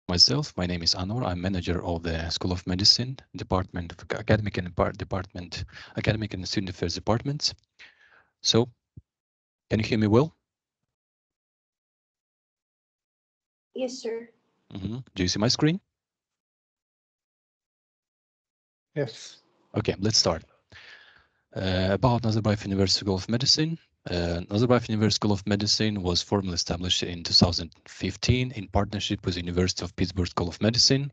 Myself, my name is Anwar. I'm manager of the School of Medicine, Department of Academic and Academic and Student Affairs Departments. So, can you hear me well? Yes, sir. Do you see my screen? Yes. Okay, let's start. About Nazarbayev University School of Medicine. Nazarbayev University School of Medicine was formally established in 2015 in partnership with the University of Pittsburgh School of Medicine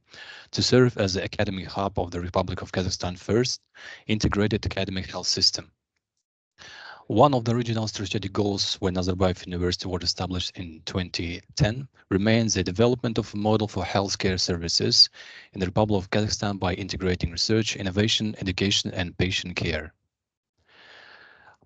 to serve as the academic hub of the Republic of Kazakhstan first integrated academic health system. One of the original strategic goals when Nazarbayev University was established in 2010 remains the development of a model for healthcare services in the Republic of Kazakhstan by integrating research, innovation, education, and patient care.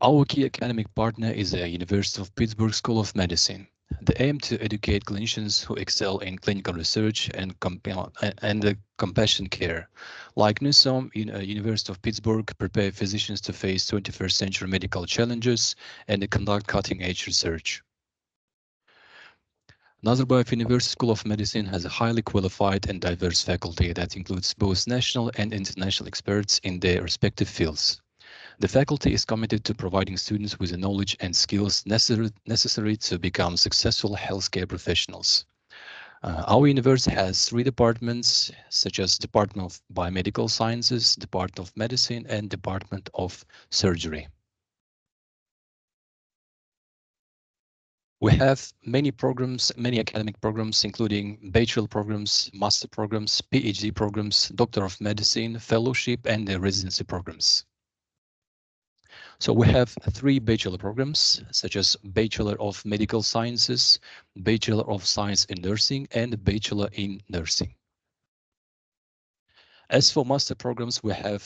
Our key academic partner is the University of Pittsburgh School of Medicine. The aim to educate clinicians who excel in clinical research and compassion care. Like Newsom, University of Pittsburgh prepare physicians to face 21st century medical challenges and conduct cutting-edge research. Nazarbayev University School of Medicine has a highly qualified and diverse faculty that includes both national and international experts in their respective fields. The faculty is committed to providing students with the knowledge and skills necessary to become successful healthcare professionals. Our university has 3 departments, such as Department of Biomedical Sciences, Department of Medicine, and Department of Surgery. We have many programs, many academic programs, including bachelor programs, master programs, PhD programs, Doctor of Medicine, fellowship, and residency programs. So we have 3 bachelor programs, such as Bachelor of Medical Sciences, Bachelor of Science in Nursing, and Bachelor in Nursing. As for master programs, we have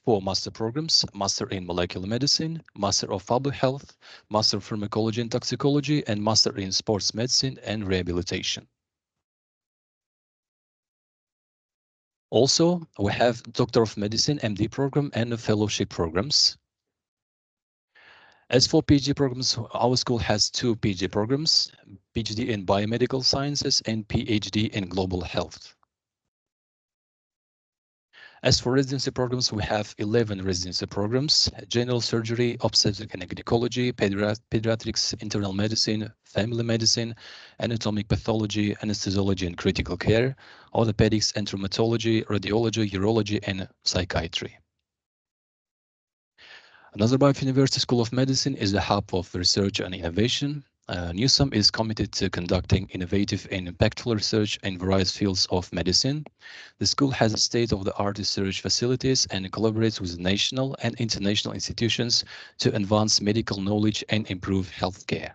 4 master programs: Master in Molecular Medicine, Master of Public Health, Master of Pharmacology and Toxicology, and Master in Sports Medicine and Rehabilitation. Also, we have Doctor of Medicine, MD program, and fellowship programs. As for PhD programs, our school has 2 PhD programs, PhD in Biomedical Sciences and PhD in Global Health. As for residency programs, we have 11 residency programs: General Surgery, Obstetrics and Gynecology, Pediatrics, Internal Medicine, Family Medicine, Anatomic Pathology, Anesthesiology and Critical Care, Orthopedics and Traumatology, Radiology, Urology, and Psychiatry. Nazarbayev University School of Medicine is the hub of research and innovation. Newsom is committed to conducting innovative and impactful research in various fields of medicine. The school has state-of-the-art research facilities and collaborates with national and international institutions to advance medical knowledge and improve healthcare.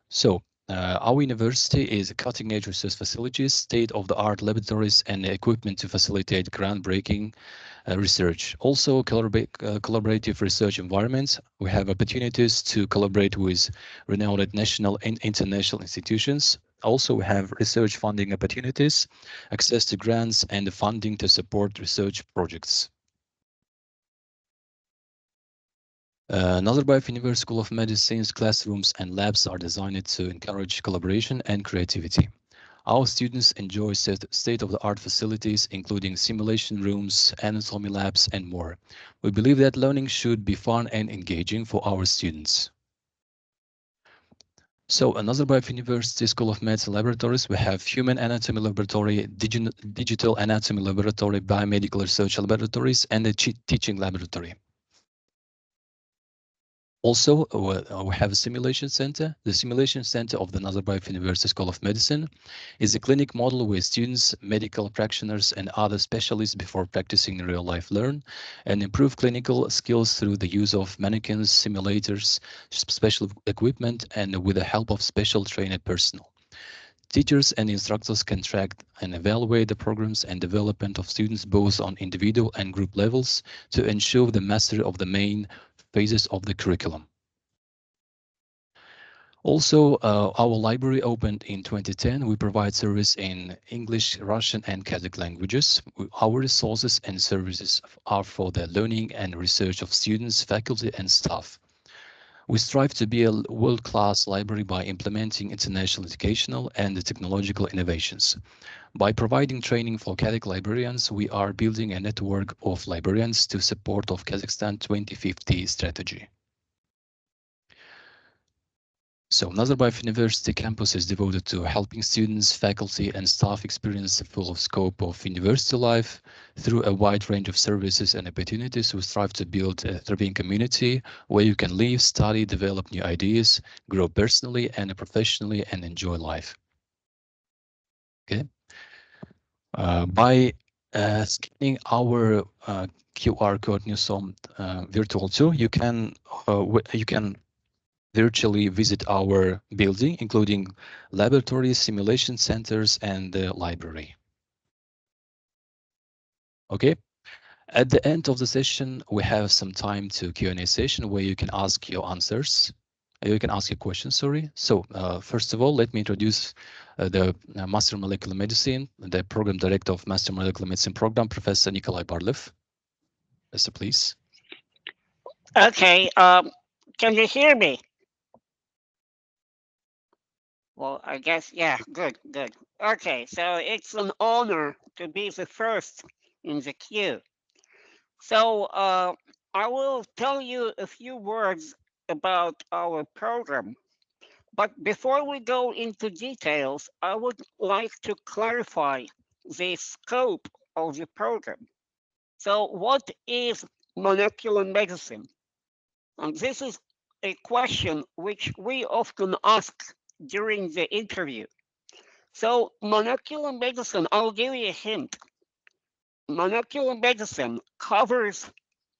So, our university is cutting-edge research facilities, state-of-the-art laboratories, and equipment to facilitate groundbreaking research. Also, collaborative research environments. We have opportunities to collaborate with renowned national and international institutions. Also, we have research funding opportunities, access to grants, and funding to support research projects. Nazarbayev University School of Medicine's classrooms and labs are designed to encourage collaboration and creativity. Our students enjoy state-of-the-art facilities, including simulation rooms, anatomy labs, and more. We believe that learning should be fun and engaging for our students. So, at Nazarbayev University School of Medicine laboratories, we have Human Anatomy Laboratory, Digital Anatomy Laboratory, Biomedical Research Laboratories, and a Teaching Laboratory. Also, we have a simulation center. The simulation center of the Nazarbayev University School of Medicine is a clinic model where students, medical practitioners, and other specialists before practicing in real life learn and improve clinical skills through the use of mannequins, simulators, special equipment, and with the help of special trained personnel. Teachers and instructors can track and evaluate the programs and development of students both on individual and group levels to ensure the mastery of the main phases of the curriculum. Also, our library opened in 2010. We provide service in English, Russian, and Kazakh languages. Our resources and services are for the learning and research of students, faculty, and staff. We strive to be a world-class library by implementing international educational and technological innovations. By providing training for Kazakh librarians, we are building a network of librarians to support of Kazakhstan 2050 strategy. So Nazarbayev University campus is devoted to helping students, faculty, and staff experience the full scope of university life through a wide range of services and opportunities. We strive to build a thriving community where you can live, study, develop new ideas, grow personally and professionally, and enjoy life. Okay. By scanning our QR code Newsom virtual tour, you can virtually visit our building, including laboratories, simulation centers, and the library. Okay. At the end of the session, we have some time to Q&A session where you can ask your answers. You can ask your questions, sorry. So first of all, let me introduce the Master of Molecular Medicine, the Program Director of Master Molecular Medicine Program, Professor Nikolai Barlev. Professor, please. Okay, can you hear me? Well, I guess, yeah, good. Okay, so it's an honor to be the first in the queue. So I will tell you a few words about our program. But before we go into details, I would like to clarify the scope of the program. So what is molecular medicine? And this is a question which we often ask during the interview. So molecular medicine, I'll give you a hint. Molecular medicine covers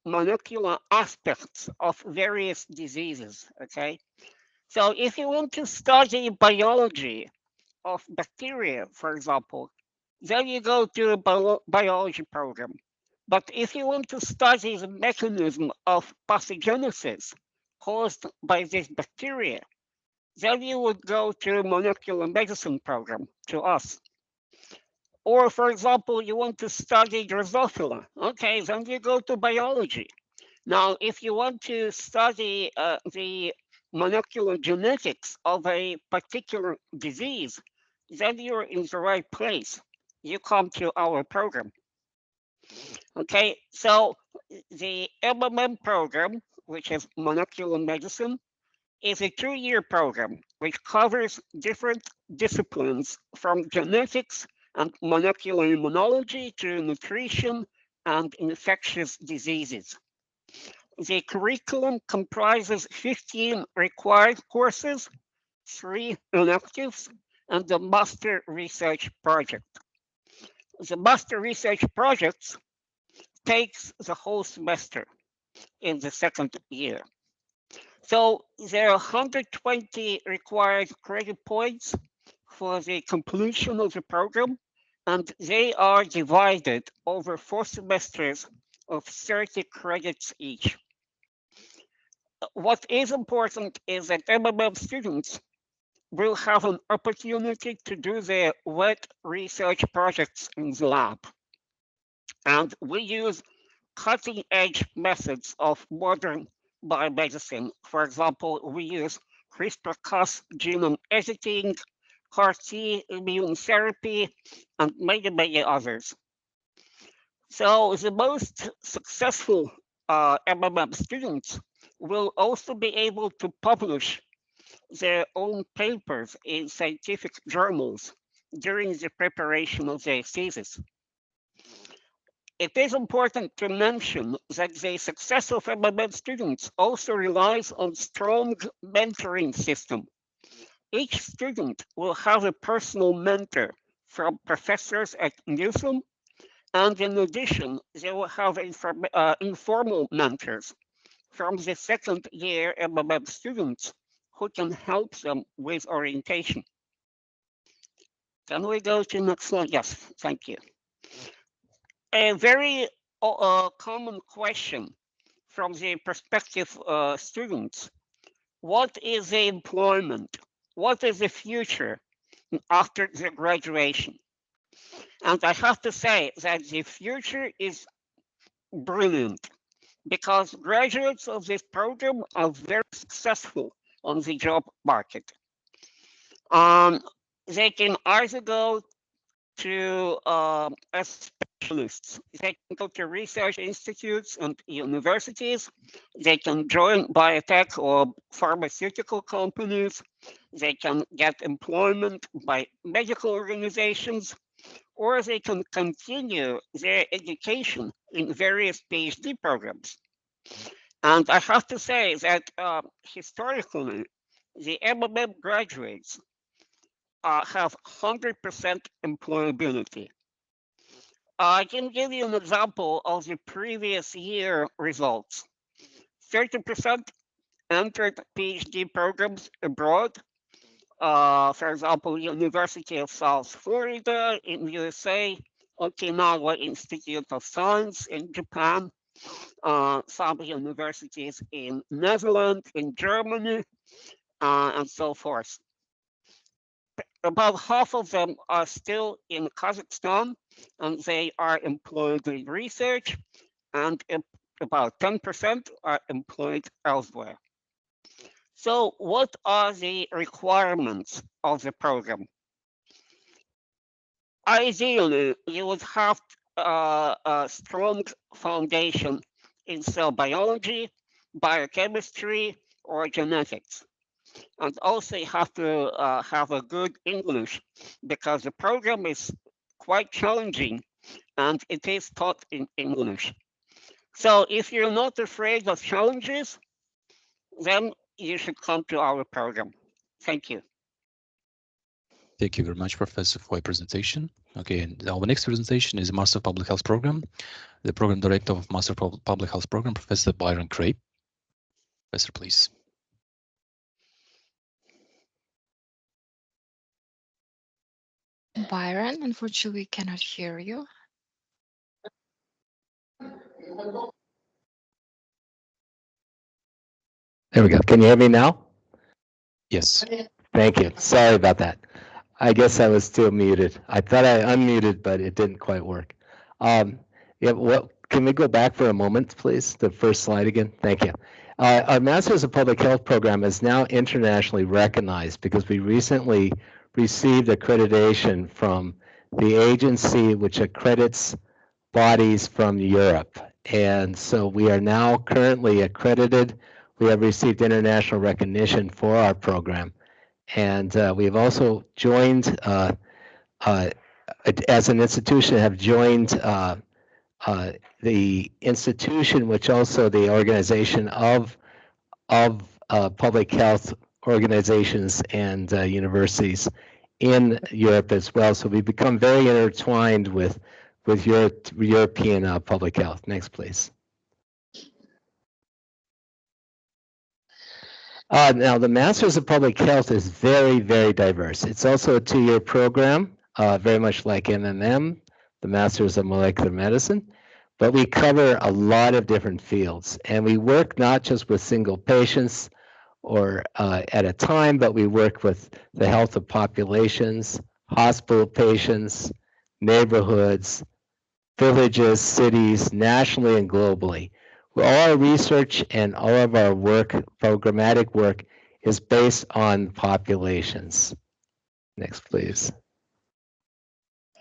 molecular aspects of various diseases, okay? So if you want to study biology of bacteria, for example, then you go to a biology program. But if you want to study the mechanism of pathogenesis caused by this bacteria, then you would go to molecular medicine program, to us. Or for example, you want to study Drosophila, okay, then you go to biology. Now, if you want to study the molecular genetics of a particular disease, then you're in the right place. You come to our program. Okay, so the MMM program, which is molecular medicine, is a 2-year program which covers different disciplines from genetics and molecular immunology to nutrition and infectious diseases. The curriculum comprises 15 required courses, 3 electives, and the master research project. The master research project takes the whole semester in the 2nd year. So there are 120 required credit points for the completion of the program, and they are divided over 4 semesters of 30 credits each. What is important is that MMM students will have an opportunity to do their wet research projects in the lab. And we use cutting-edge methods of modern biomedicine. For example, we use CRISPR-Cas genome editing, CAR-T immune therapy, and many others. So the most successful MMM students will also be able to publish their own papers in scientific journals during the preparation of their thesis. It is important to mention that the success of MMM students also relies on strong mentoring system. Each student will have a personal mentor from professors at Newsom, and in addition, they will have informal mentors from the 2nd year MMM students who can help them with orientation. Can we go to the next slide? Yes, thank you. A very common question from the prospective students: what is the employment? What is the future after the graduation? And I have to say that the future is brilliant, because graduates of this program are very successful on the job market. They can either go to as specialists. They can go to research institutes and universities. They can join biotech or pharmaceutical companies. They can get employment by medical organizations, or they can continue their education in various PhD programs. And I have to say that historically, the MMM graduates have 100% employability. I can give you an example of the previous year results. 30% entered PhD programs abroad. For example, University of South Florida in USA, Okinawa Institute of Science in Japan, some universities in Netherlands, in Germany, and so forth. About half of them are still in Kazakhstan, and they are employed in research, and about 10% are employed elsewhere. So what are the requirements of the program? Ideally, you would have a strong foundation in cell biology, biochemistry, or genetics. And also you have to have a good English, because the program is quite challenging and it is taught in English. So if you're not afraid of challenges, then you should come to our program. Thank you. Thank you very much, Professor, for your presentation. Okay, and our next presentation is Master of Public Health Program. The Program Director of Master of Public Health Program, Professor Byron Crape. Professor, please. Byron, unfortunately, we cannot hear you. There we go. Can you hear me now? Yes. Thank you. Sorry about that. I guess I was still muted. I thought I unmuted, but it didn't quite work. Yeah, can we go back for a moment, please? The first slide again. Thank you. Our Masters of Public Health program is now internationally recognized because we recently received accreditation from the agency which accredits bodies from Europe. And so we are now currently accredited. We have received international recognition for our program. And we've also joined, as an institution, have joined the institution, which also the organization of public health organizations and universities in Europe as well. So we've become very intertwined with European public health. Next, please. Now, the Masters of Public Health is very, very diverse. It's also a 2-year program, very much like MMM, the Masters of Molecular Medicine, but we cover a lot of different fields. And we work not just with single patients or at a time, but we work with the health of populations, hospital patients, neighborhoods, villages, cities, nationally and globally. All our research and all of our work, programmatic work, is based on populations. Next, please.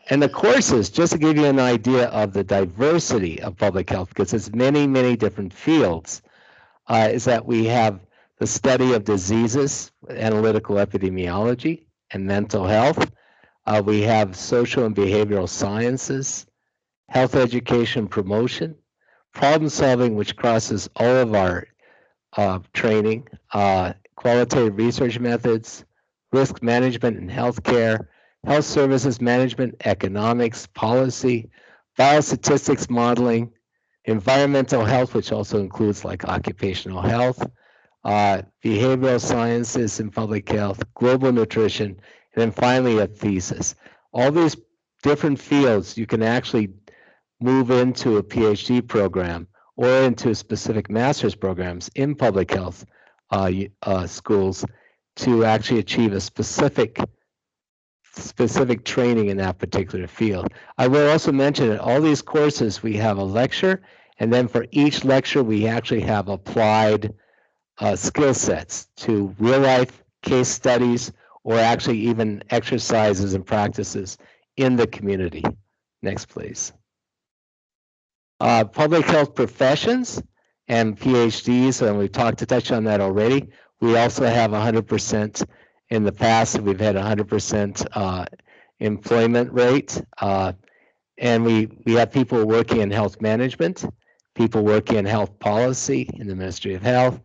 And the courses, just to give you an idea of the diversity of public health, because it's many, many different fields, is that we have the study of diseases, analytical epidemiology, and mental health. We have social and behavioral sciences, health education promotion, problem solving, which crosses all of our training, qualitative research methods, risk management in healthcare, health services management, economics, policy, biostatistics modeling, environmental health, which also includes like occupational health, behavioral sciences and public health, global nutrition, and then finally a thesis. All these different fields you can actually move into a PhD program or into specific master's programs in public health schools to actually achieve a specific training in that particular field. I will also mention that all these courses, we have a lecture And then for each lecture, we actually have applied skill sets to real life case studies or actually even exercises and practices in the community. Next, please. Public health professions and PhDs, and we've touched on that already. We also have 100% in the past. We've had 100% employment rate. And we have people working in health management, people working in health policy in the Ministry of Health.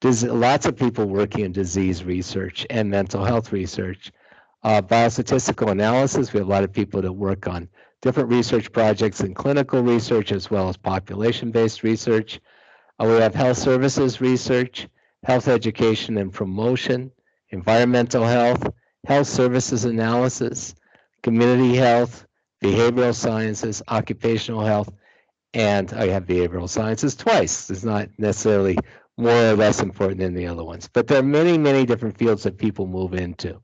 There's lots of people working in disease research and mental health research. Biostatistical analysis, we have a lot of people that work on different research projects and clinical research as well as population-based research. We have health services research, health education and promotion, environmental health, health services analysis, community health, behavioral sciences, occupational health, and I have behavioral sciences twice. It's not necessarily more or less important than the other ones, but there are many, many different fields that people move into.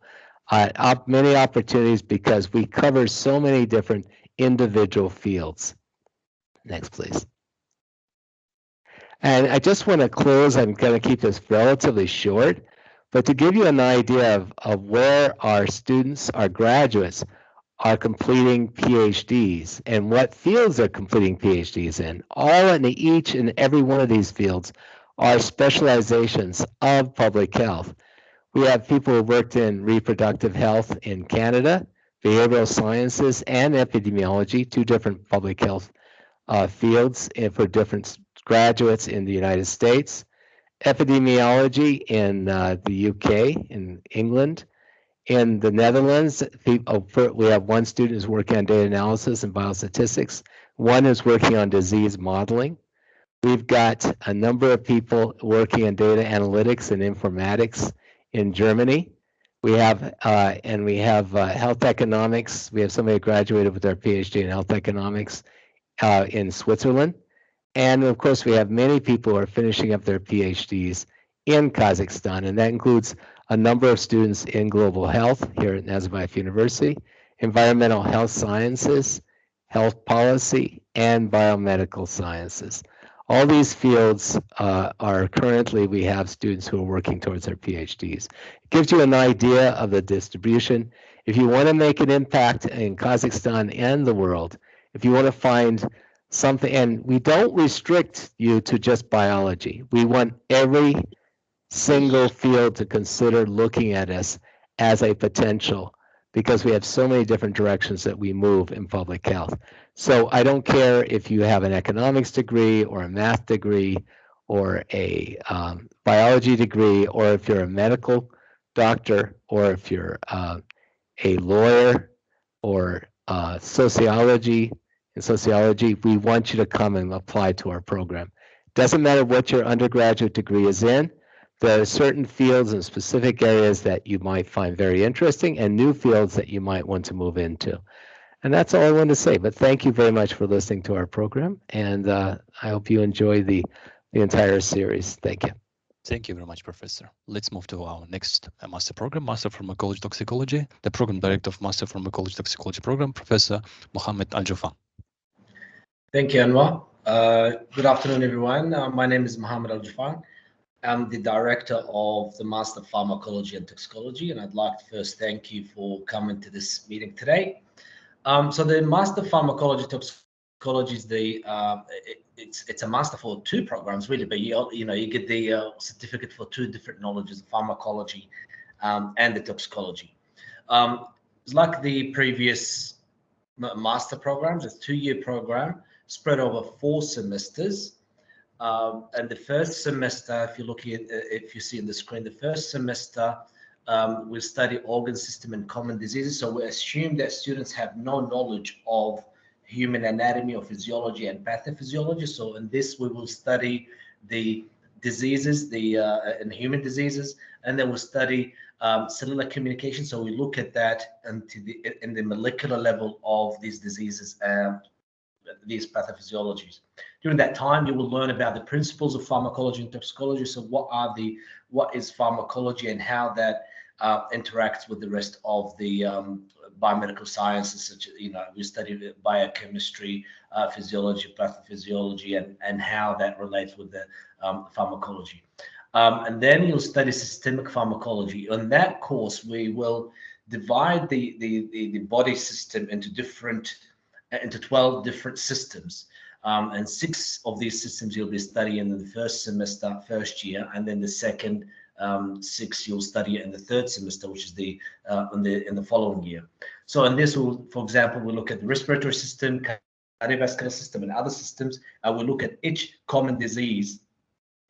Many opportunities because we cover so many different individual fields. Next, please. And I just want to close, I'm going to keep this relatively short, but to give you an idea of where our students, our graduates, are completing PhDs and what fields they're completing PhDs in. All in each and every one of these fields are specializations of public health. We have people who worked in reproductive health in Canada, behavioral sciences, and epidemiology, two different public health fields for different graduates in the United States. Epidemiology in the UK, in England. In the Netherlands, we have one student who's working on data analysis and biostatistics. One is working on disease modeling. We've got a number of people working on data analytics and informatics in Germany. We have health economics. We have somebody who graduated with their PhD in health economics in Switzerland. And of course, we have many people who are finishing up their PhDs in Kazakhstan, and that includes a number of students in global health here at Nazarbayev University, environmental health sciences, health policy, and biomedical sciences. All these fields are currently, we have students who are working towards their PhDs. It gives you an idea of the distribution. If you want to make an impact in Kazakhstan and the world, if you want to find something, and we don't restrict you to just biology. We want every single field to consider looking at us as a potential because we have so many different directions that we move in public health. So I don't care if you have an economics degree or a math degree or a biology degree, or if you're a medical doctor, or if you're a lawyer or sociology. In sociology, we want you to come and apply to our program. Doesn't matter what your undergraduate degree is in. There are certain fields and specific areas that you might find very interesting and new fields that you might want to move into. And that's all I want to say, but thank you very much for listening to our program, and I hope you enjoy the entire series. Thank you. Thank you very much, Professor. Let's move to our next master program, Master Pharmacology Toxicology. The program director of Master Pharmacology Toxicology program, Professor Mohammed Al-Jufan. Thank you, Anwar. Good afternoon, everyone. My name is Mohammed Al-Jufan. I'm the director of the Master Pharmacology and Toxicology, and I'd like to first thank you for coming to this meeting today. So the Master Pharmacology Toxicology is it's a master for two programs really, but you get the certificate for two different knowledges, pharmacology and the toxicology. It's like the previous master programs. It's a 2-year program spread over 4 semesters. And the first semester, if you see on the screen, the first semester we'll study organ system and common diseases. So we assume that students have no knowledge of human anatomy or physiology and pathophysiology. So in this, we will study the diseases, and human diseases, and then we'll study cellular communication. So we look at that in the molecular level of these diseases and these pathophysiologies. During that time, you will learn about the principles of pharmacology and toxicology. So what is pharmacology and how that interacts with the rest of the biomedical sciences, such as, we study biochemistry, physiology, pathophysiology, and how that relates with the pharmacology. And then you'll study systemic pharmacology. On that course, we will divide the body system into 12 different systems. And 6 of these systems you'll be studying in the first semester, first year, and then the second 6 you'll study in the third semester, which is in the following year. So in this, for example, we'll look at the respiratory system, cardiovascular system, and other systems. We'll look at each common disease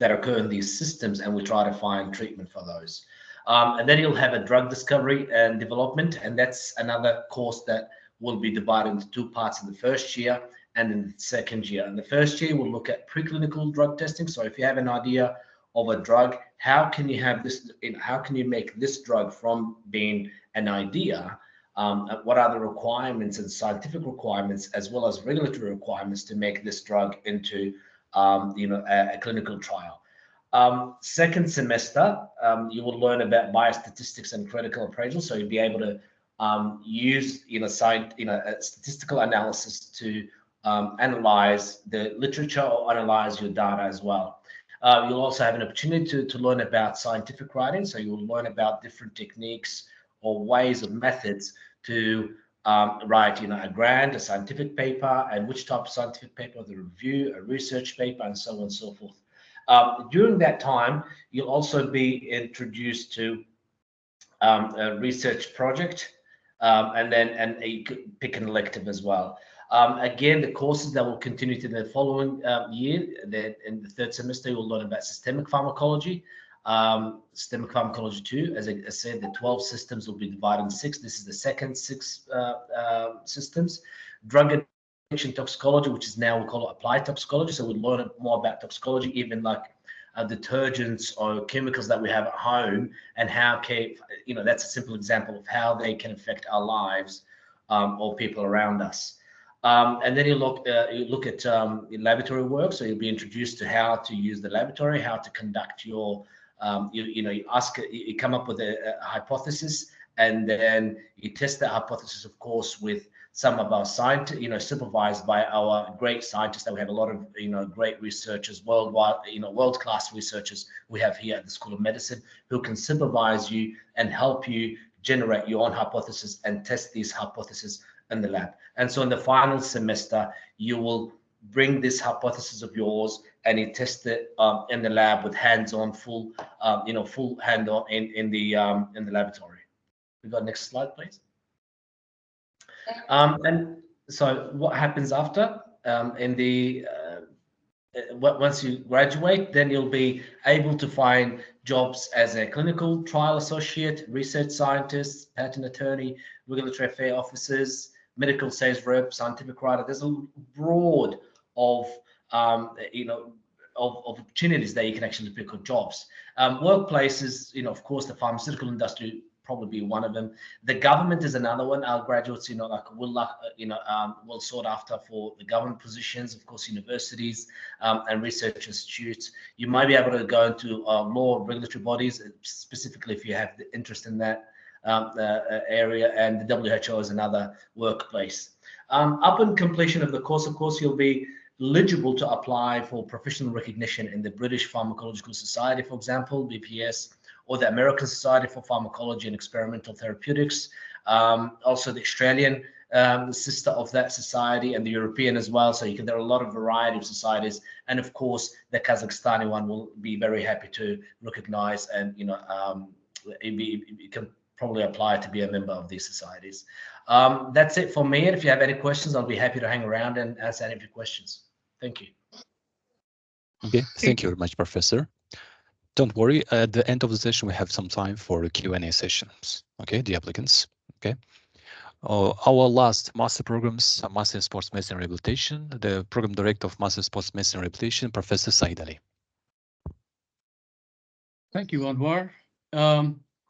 that occur in these systems, and we try to find treatment for those. And then you'll have a drug discovery and development, and that's another course that will be divided into 2 parts in the first year and in the second year. In the first year, we'll look at preclinical drug testing. So if you have an idea of a drug, how can you have this? How can you make this drug from being an idea? What are the requirements and scientific requirements, as well as regulatory requirements, to make this drug into a clinical trial? Second semester, you will learn about biostatistics and critical appraisal. So you'll be able to use statistical analysis to analyze the literature or analyze your data as well. You'll also have an opportunity to learn about scientific writing. So you'll learn about different techniques or ways or methods to write a grant, a scientific paper, and which type of scientific paper, the review, a research paper, and so on and so forth. During that time, you'll also be introduced to a research project, and you could pick an elective as well. Again, the courses that will continue to the following year, in the third semester, you'll learn about systemic pharmacology, systemic pharmacology 2. As I said, the 12 systems will be divided in 6. This is the second 6 systems. Drug addiction toxicology, which is now we call it applied toxicology. So we'll learn more about toxicology, even like detergents or chemicals that we have at home, and how that's a simple example of how they can affect our lives or people around us. And then you look at laboratory work. So you'll be introduced to how to use the laboratory, how to conduct your, you come up with a hypothesis, and then you test that hypothesis, of course, with some of our scientists, supervised by our great scientists. That we have a lot of, great researchers worldwide, world-class researchers we have here at the School of Medicine, who can supervise you and help you generate your own hypothesis and test these hypotheses in the lab. And so in the final semester, you will bring this hypothesis of yours and you test it in the lab with hands-on, full hand-on in the laboratory. We got next slide, please. And so what happens after once you graduate, then you'll be able to find jobs as a clinical trial associate, research scientist, patent attorney, regulatory affairs officers, medical sales rep, scientific writer. There's a broad of opportunities that you can actually pick up jobs. Workplaces, of course, the pharmaceutical industry probably be one of them. The government is another one. Our graduates, will sort after for the government positions, of course, universities and research institutes. You might be able to go into law regulatory bodies, specifically if you have the interest in that area, and the WHO is another workplace. Upon completion of the course, of course, you'll be eligible to apply for professional recognition in the British Pharmacological Society, for example, BPS, or the American Society for Pharmacology and Experimental Therapeutics, also the Australian sister of that society, and the European as well. So there are a lot of variety of societies, and of course the Kazakhstani one will be very happy to recognize, and you can probably apply to be a member of these societies. That's it for me. And if you have any questions, I'll be happy to hang around and answer any of your questions. Thank you. Okay, thank you very much, Professor. Don't worry, at the end of the session, we have some time for Q&A sessions, okay, the applicants, okay. Our last master programs, Master in Sports Medicine and Rehabilitation, the Program Director of Master in Sports Medicine and Rehabilitation, Professor Saeed Ali. Thank you, Anwar.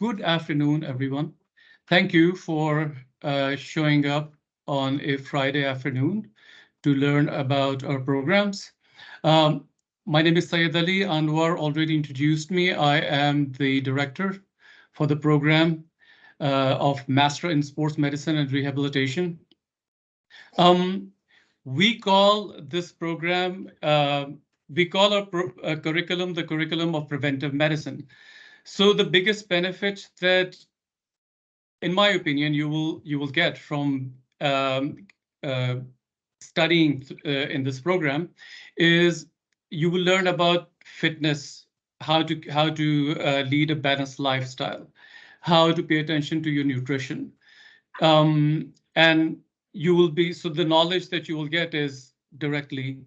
Good afternoon, everyone. Thank you for showing up on a Friday afternoon to learn about our programs. My name is Saeed Ali. Anwar already introduced me. I am the Director for the program of Master in Sports Medicine and Rehabilitation. We call this program, we call our curriculum the curriculum of preventive medicine. So the biggest benefit that, in my opinion, you will get from studying in this program is you will learn about fitness, how to lead a balanced lifestyle, how to pay attention to your nutrition, and you will be, so the knowledge that you will get is directly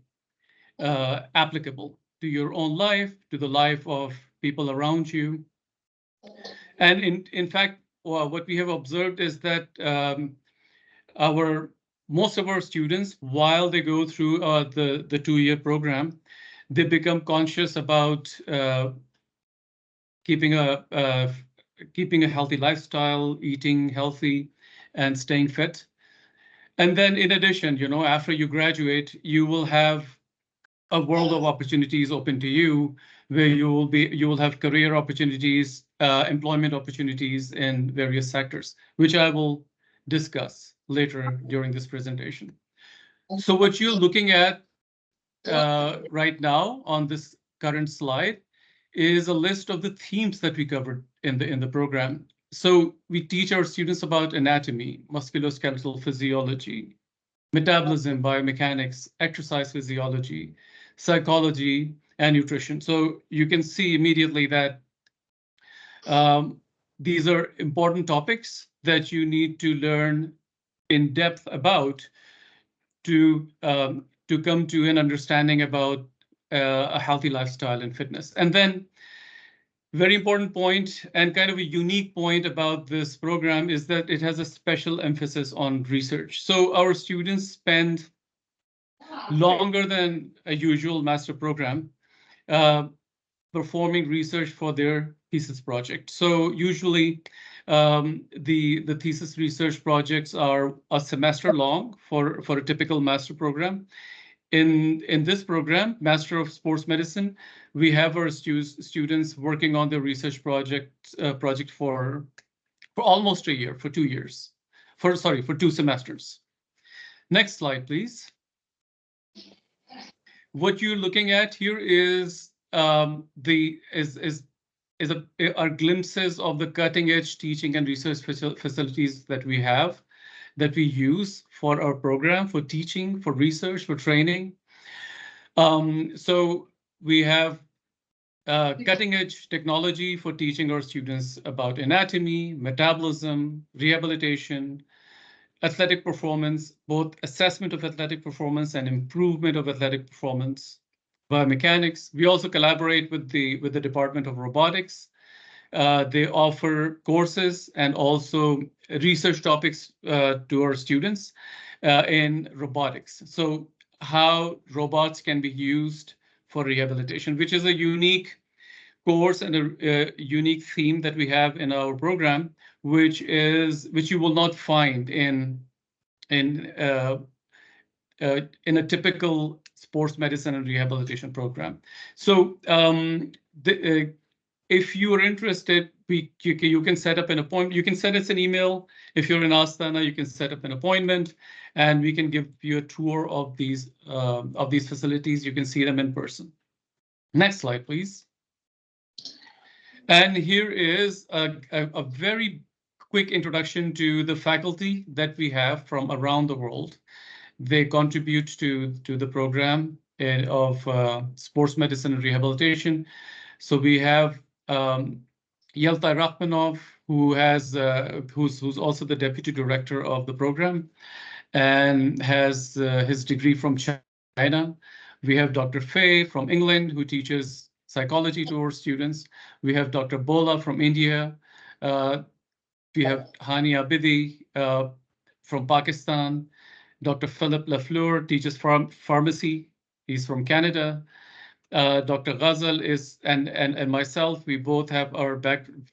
applicable to your own life, to the life of people around you. And in fact, what we have observed is that most of our students, while they go through the 2-year program, they become conscious about keeping a healthy lifestyle, eating healthy, and staying fit. And then, in addition, after you graduate, you will have a world of opportunities open to you, where you will have career opportunities, employment opportunities in various sectors, which I will discuss later during this presentation. So what you're looking at right now on this current slide is a list of the themes that we covered in the program. So we teach our students about anatomy, musculoskeletal physiology, metabolism, biomechanics, exercise physiology, psychology, and nutrition. So you can see immediately that these are important topics that you need to learn in depth about to come to an understanding about a healthy lifestyle and fitness. And then, very important point and kind of a unique point about this program is that it has a special emphasis on research. So our students spend longer than a usual master program performing research for their thesis project. So usually the thesis research projects are a semester long for a typical master program. In this program, Master of Sports Medicine, we have our students working on the research project for almost a year, for 2 years, for 2 semesters. Next slide, please. What you're looking at here is are glimpses of the cutting-edge teaching and research facilities that we have, that we use for our program, for teaching, for research, for training. So we have cutting-edge technology for teaching our students about anatomy, metabolism, rehabilitation, athletic performance, both assessment of athletic performance and improvement of athletic performance, biomechanics. We also collaborate with the Department of Robotics. They offer courses and also research topics to our students in robotics. So how robots can be used for rehabilitation, which is a unique course and a unique theme that we have in our program, which you will not find in a typical sports medicine and rehabilitation program. So if you are interested, you can set up an appointment. You can send us an email. If you're in Astana, you can set up an appointment, and we can give you a tour of these facilities. You can see them in person. Next slide, please. And here is a very quick introduction to the faculty that we have from around the world. They contribute to the program of sports medicine and rehabilitation. So we have Yeltai Rachmanov, who's also the deputy director of the program and has his degree from China. We have Dr. Fay from England, who teaches psychology to our students. We have Dr. Bola from India. We have Hani Abidi from Pakistan. Dr. Philip Lafleur teaches pharmacy. He's from Canada. Dr. Ghazal and myself, we both have our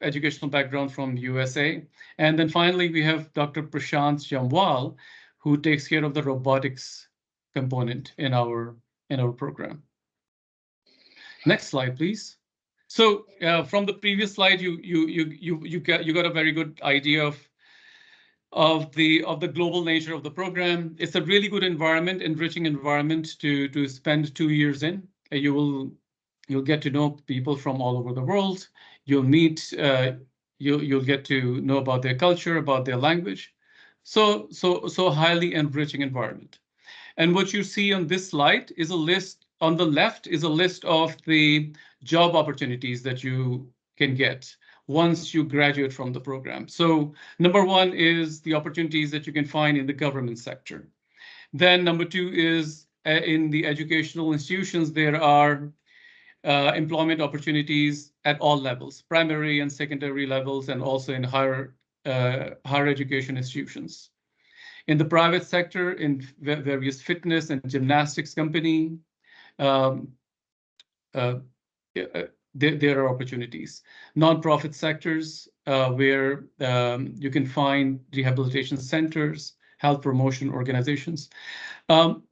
educational background from USA. And then finally, we have Dr. Prashant Jamwal, who takes care of the robotics component in our program. Next slide, please. So from the previous slide, you got a very good idea of the global nature of the program. It's a really good environment, enriching environment to spend 2 years in. You'll get to know people from all over the world. You'll meet, you'll get to know about their culture, about their language. So highly enriching environment. And what you see on this slide is a list. On the left is a list of the job opportunities that you can get once you graduate from the program. So number one is the opportunities that you can find in the government sector. Then number two is in the educational institutions, there are employment opportunities at all levels, primary and secondary levels, and also in higher education institutions. In the private sector, in various fitness and gymnastics company, there are opportunities. Non-profit sectors where you can find rehabilitation centers, health promotion organizations.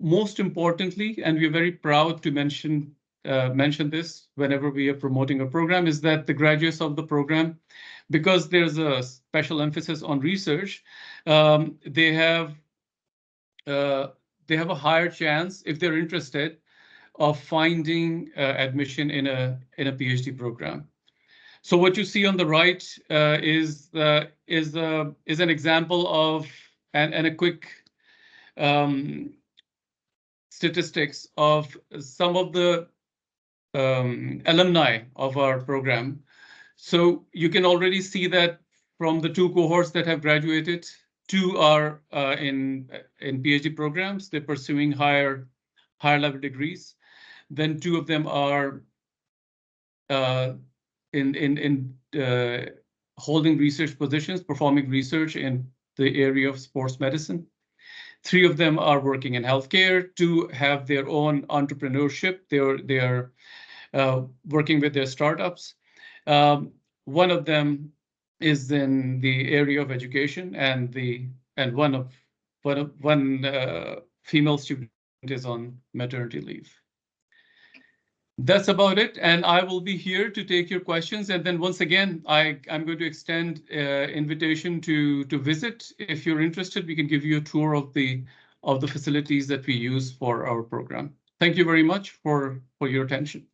Most importantly, and we're very proud to mention this whenever we are promoting a program, is that the graduates of the program, because there's a special emphasis on research, they have a higher chance, if they're interested, of finding admission in a PhD program. So what you see on the right is an example of and a quick statistics of some of the alumni of our program. So you can already see that from the 2 cohorts that have graduated, 2 are in PhD programs. They're pursuing higher level degrees. Then 2 of them are holding research positions, performing research in the area of sports medicine. 3 of them are working in healthcare. 2 have their own entrepreneurship. They are working with their startups. 1 of them is in the area of education, and one female student is on maternity leave. That's about it, and I will be here to take your questions. And then once again, I'm going to extend invitation to visit. If you're interested, we can give you a tour of the facilities that we use for our program. Thank you very much for your attention.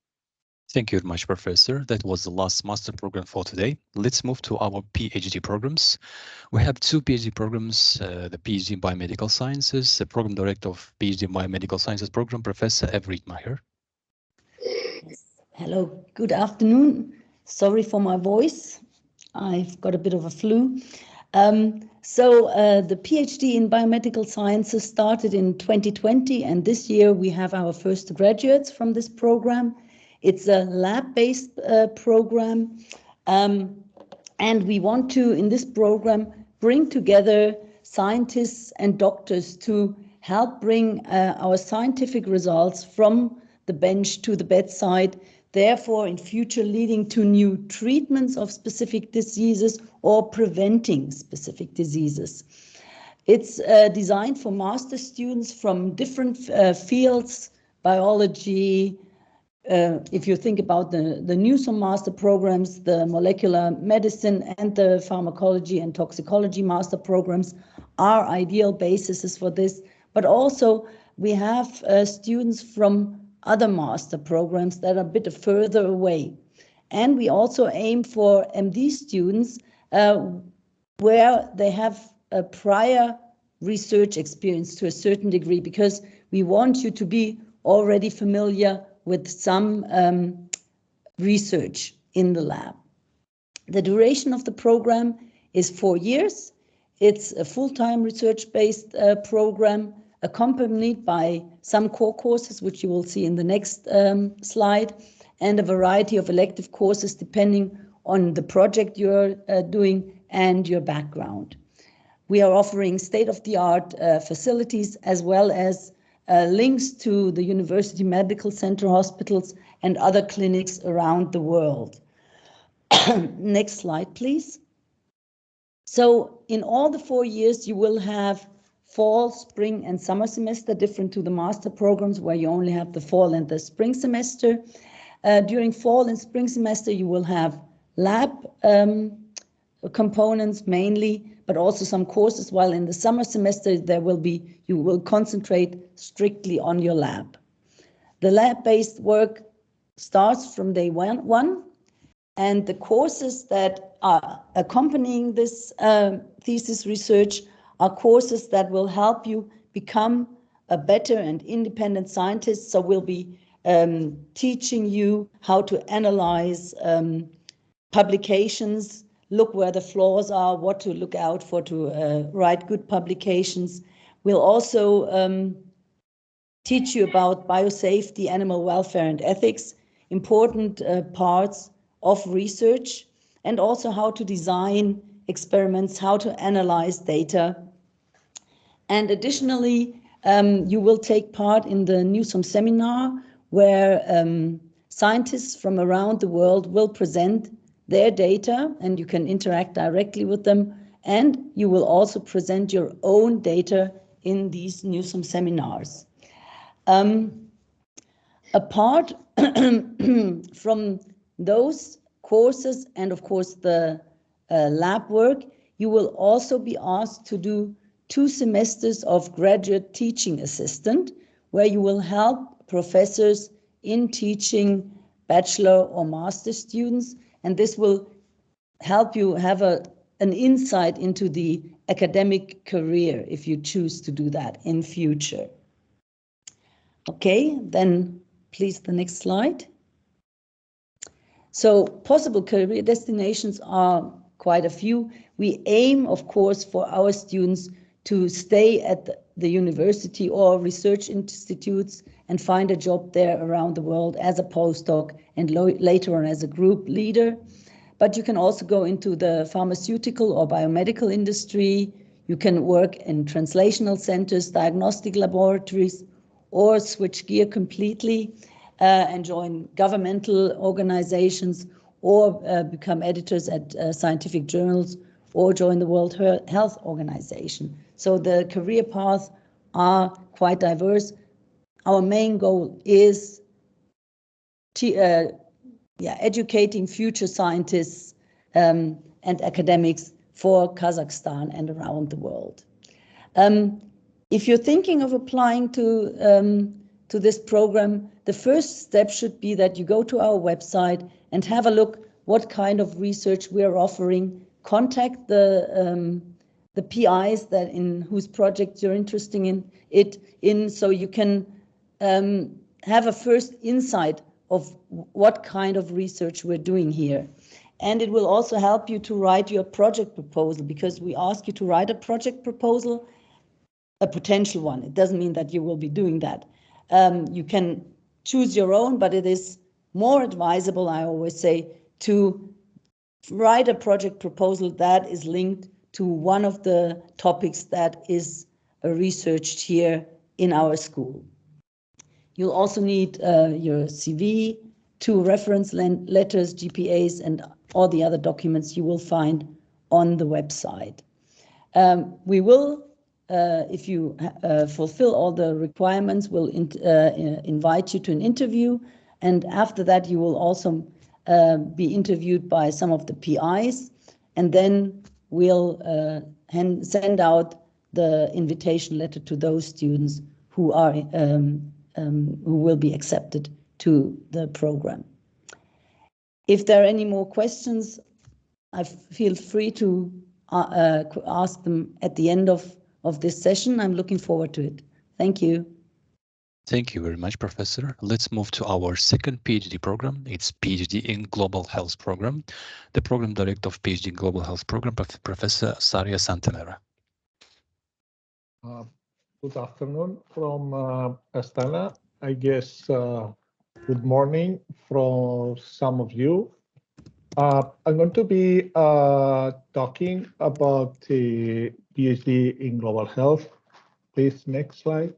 Thank you very much, Professor. That was the last master program for today. Let's move to our PhD programs. We have 2 PhD programs, the PhD in Biomedical Sciences, the Program Director of PhD in Biomedical Sciences Program, Professor Everett Maher. Hello, good afternoon. Sorry for my voice. I've got a bit of a flu. The PhD in Biomedical Sciences started in 2020, and this year we have our first graduates from this program. It's a lab-based program, and we want to, in this program, bring together scientists and doctors to help bring our scientific results from the bench to the bedside, therefore in future leading to new treatments of specific diseases or preventing specific diseases. It's designed for master students from different fields, biology. If you think about the new master programs, the molecular medicine and the pharmacology and toxicology master programs are ideal bases for this. But also we have students from other master programs that are a bit further away. And we also aim for MD students where they have a prior research experience to a certain degree, because we want you to be already familiar with some research in the lab. The duration of the program is 4 years. It's a full-time research-based program accompanied by some core courses, which you will see in the next slide, and a variety of elective courses depending on the project you're doing and your background. We are offering state-of-the-art facilities as well as links to the University Medical Center hospitals and other clinics around the world. Next slide, please. So in all the 4 years, you will have fall, spring, and summer semester, different to the master programs where you only have the fall and the spring semester. During fall and spring semester, you will have lab components mainly, but also some courses, while in the summer semester, you will concentrate strictly on your lab. The lab-based work starts from day one, and the courses that are accompanying this thesis research are courses that will help you become a better and independent scientist. So we'll be teaching you how to analyze publications, look where the flaws are, what to look out for to write good publications. We'll also teach you about biosafety, animal welfare, and ethics, important parts of research, and also how to design experiments, how to analyze data. And additionally, you will take part in the Newsom seminar, where scientists from around the world will present their data, and you can interact directly with them. And you will also present your own data in these Newsom seminars. Apart from those courses and of course the lab work, you will also be asked to do 2 semesters of graduate teaching assistant, where you will help professors in teaching bachelor or master students, and this will help you have an insight into the academic career if you choose to do that in future. Okay, then please the next slide. So possible career destinations are quite a few. We aim, of course, for our students to stay at the university or research institutes and find a job there around the world as a postdoc and later on as a group leader. But you can also go into the pharmaceutical or biomedical industry. You can work in translational centers, diagnostic laboratories, or switch gear completely and join governmental organizations, or become editors at scientific journals, or join the World Health Organization. So the career paths are quite diverse. Our main goal is educating future scientists and academics for Kazakhstan and around the world. If you're thinking of applying to this program, the first step should be that you go to our website and have a look what kind of research we are offering. Contact the PIs in whose project you're interested in, so you can have a first insight of what kind of research we're doing here. And it will also help you to write your project proposal, because we ask you to write a project proposal, a potential one. It doesn't mean that you will be doing that. You can choose your own, but it is more advisable, I always say, to write a project proposal that is linked to one of the topics that is researched here in our school. You'll also need your CV, 2 reference letters, GPAs, and all the other documents you will find on the website. We will, if you fulfill all the requirements, we'll invite you to an interview, and after that you will also be interviewed by some of the PIs, and then we'll send out the invitation letter to those students who will be accepted to the program. If there are any more questions, I feel free to ask them at the end of this session. I'm looking forward to it. Thank you. Thank you very much, Professor. Let's move to our second PhD program. It's PhD in Global Health program. The program director of PhD in Global Health program, Professor Saria Santanera. Good afternoon from Astana. I guess good morning from some of you. I'm going to be talking about the PhD in Global Health. Please, next slide.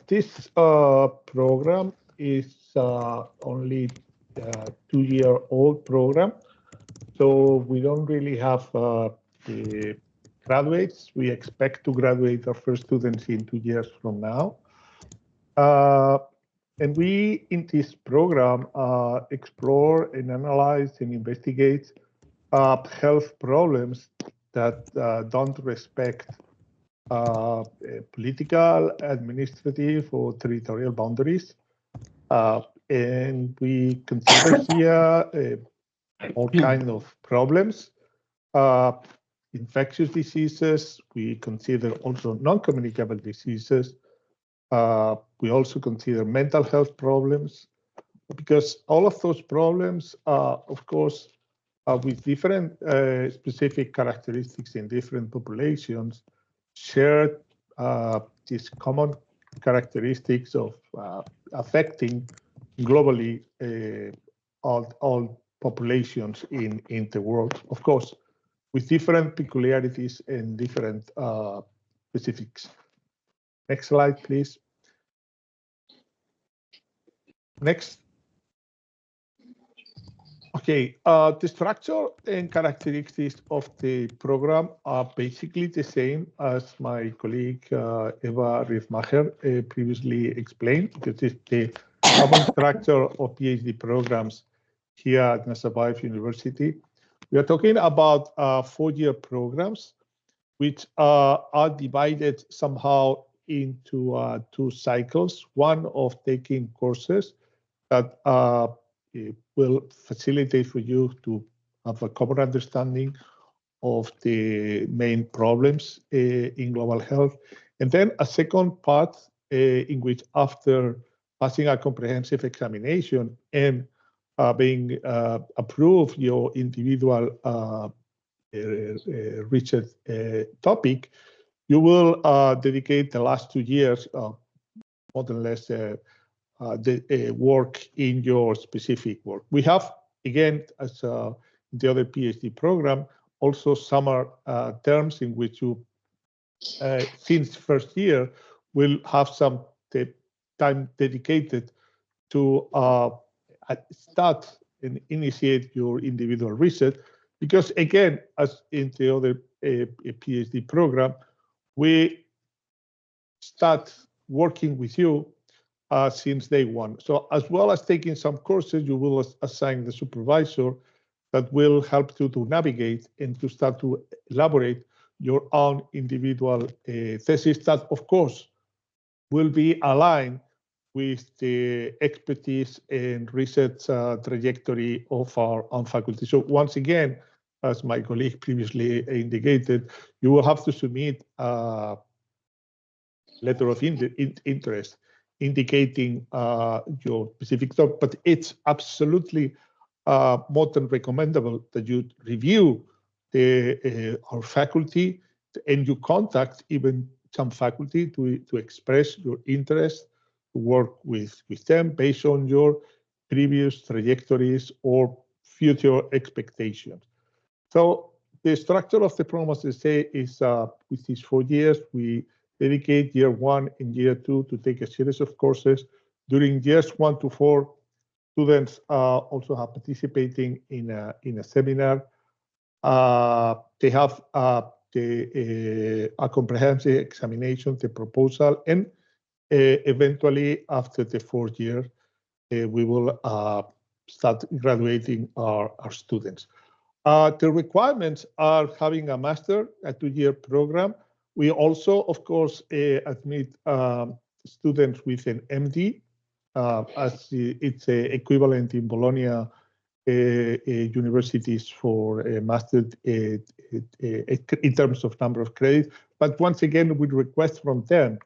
This program is only a 2-year-old program, so we don't really have the graduates. We expect to graduate our first students in 2 years from now. And we, in this program, explore and analyze and investigate health problems that don't respect political, administrative, or territorial boundaries. And we consider here all kinds of problems. Infectious diseases, we consider also non-communicable diseases. We also consider mental health problems, because all of those problems, of course, with different specific characteristics in different populations, share these common characteristics of affecting globally all populations in the world, of course, with different peculiarities and different specifics. Next slide, please. Next. Okay, the structure and characteristics of the program are basically the same as my colleague Eva Riefmacher previously explained. This is the common structure of PhD programs here at Nazarbayev University. We are talking about 4-year programs, which are divided somehow into 2 cycles. One of taking courses that will facilitate for you to have a common understanding of the main problems in global health. And then a second part in which, after passing a comprehensive examination and being approved your individual research topic, you will dedicate the last 2 years, more or less, the work in your specific work. We have, again, as the other PhD program, also summer terms in which you, since first year, will have some time dedicated to start and initiate your individual research. Because again, as in the other PhD program, we start working with you since day one. So as well as taking some courses, you will assign the supervisor that will help you to navigate and to start to elaborate your own individual thesis that, of course, will be aligned with the expertise and research trajectory of our own faculty. So once again, as my colleague previously indicated, you will have to submit a letter of interest indicating your specific topic, but it's absolutely more than recommendable that you review our faculty and you contact even some faculty to express your interest, to work with them based on your previous trajectories or future expectations. So the structure of the program, as I say, is with these 4 years, we dedicate year 1 and year 2 to take a series of courses. During years 1 to 4, students also have participating in a seminar. They have a comprehensive examination, the proposal, and eventually after the 4th year, we will start graduating our students. The requirements are having a master, a 2-year program. We also, of course, admit students with an MD, as it's equivalent in Bologna universities for a master in terms of number of credits. But once again, we request from them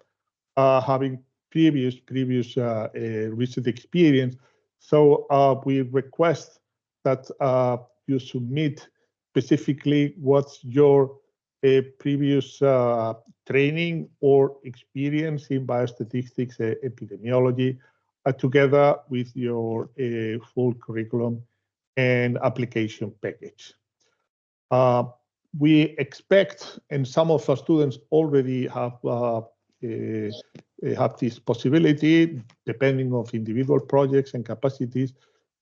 having previous research experience. So we request that you submit specifically what's your previous training or experience in biostatistics, epidemiology, together with your full curriculum and application package. We expect, and some of our students already have this possibility, depending on individual projects and capacities,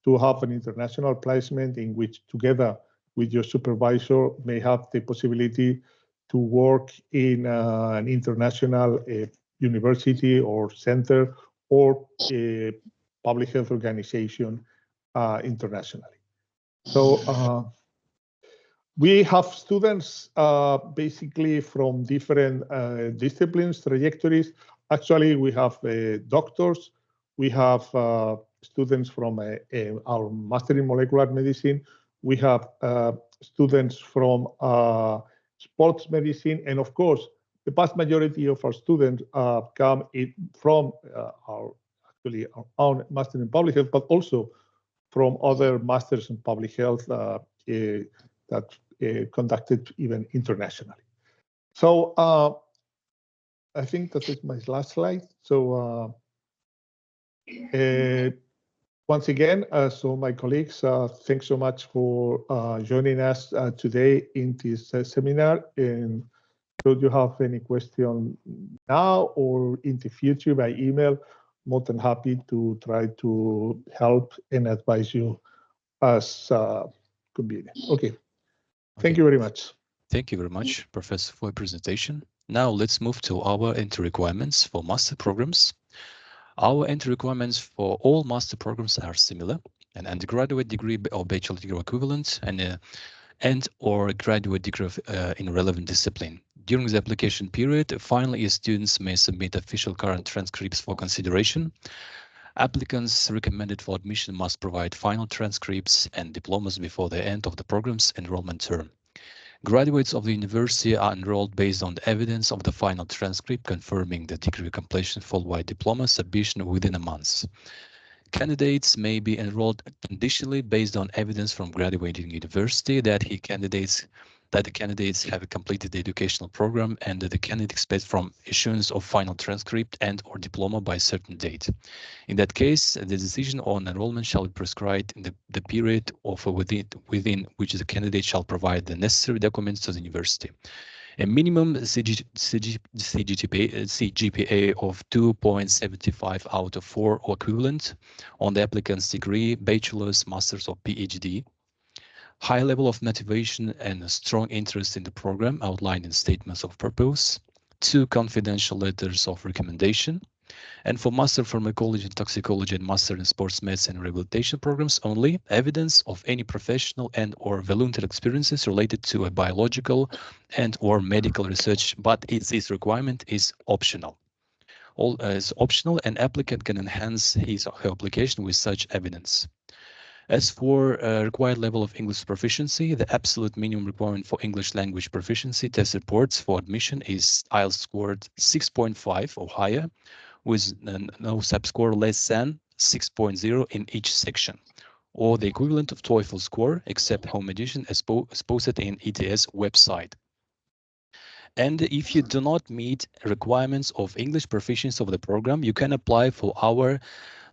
to have an international placement in which, together with your supervisor, may have the possibility to work in an international university or center, or a public health organization internationally. So we have students basically from different disciplines, trajectories. Actually, we have doctors, we have students from our Master in Molecular Medicine, we have students from sports medicine, and of course, the vast majority of our students come from our own Master in Public Health, but also from other Masters in Public Health that conducted even internationally. So I think that is my last slide. So once again, so my colleagues, thanks so much for joining us today in this seminar. And should you have any question now or in the future by email, more than happy to try to help and advise you as convenient. Okay. Thank you very much. Thank you very much, Professor, for your presentation. Now let's move to our entry requirements for master programs. Our entry requirements for all master programs are similar: an undergraduate degree or bachelor degree equivalent, and or graduate degree in relevant discipline. During the application period, final year students may submit official current transcripts for consideration. Applicants recommended for admission must provide final transcripts and diplomas before the end of the program's enrollment term. Graduates of the university are enrolled based on the evidence of the final transcript confirming the degree completion, followed by diploma submission within a month. Candidates may be enrolled conditionally based on evidence from graduating university that the candidates have completed the educational program and that the candidate expects from issuance of final transcript and or diploma by a certain date. In that case, the decision on enrollment shall be prescribed in the period of within which the candidate shall provide the necessary documents to the university. A minimum CGPA of 2.75 out of 4 or equivalent on the applicant's degree, bachelor's, master's, or PhD. High level of motivation and a strong interest in the program outlined in statements of purpose. 2 confidential letters of recommendation. And for Master Pharmacology and Toxicology and Master in Sports Medicine and Rehabilitation programs only, evidence of any professional and or volunteer experiences related to a biological and or medical research, but this requirement is optional. All is optional, and applicant can enhance his or her application with such evidence. As for required level of English proficiency, the absolute minimum requirement for English language proficiency test reports for admission is IELTS scored 6.5 or higher, with no subscore less than 6.0 in each section, or the equivalent of TOEFL score, except home edition as posted in ETS website. And if you do not meet requirements of English proficiency of the program, you can apply for our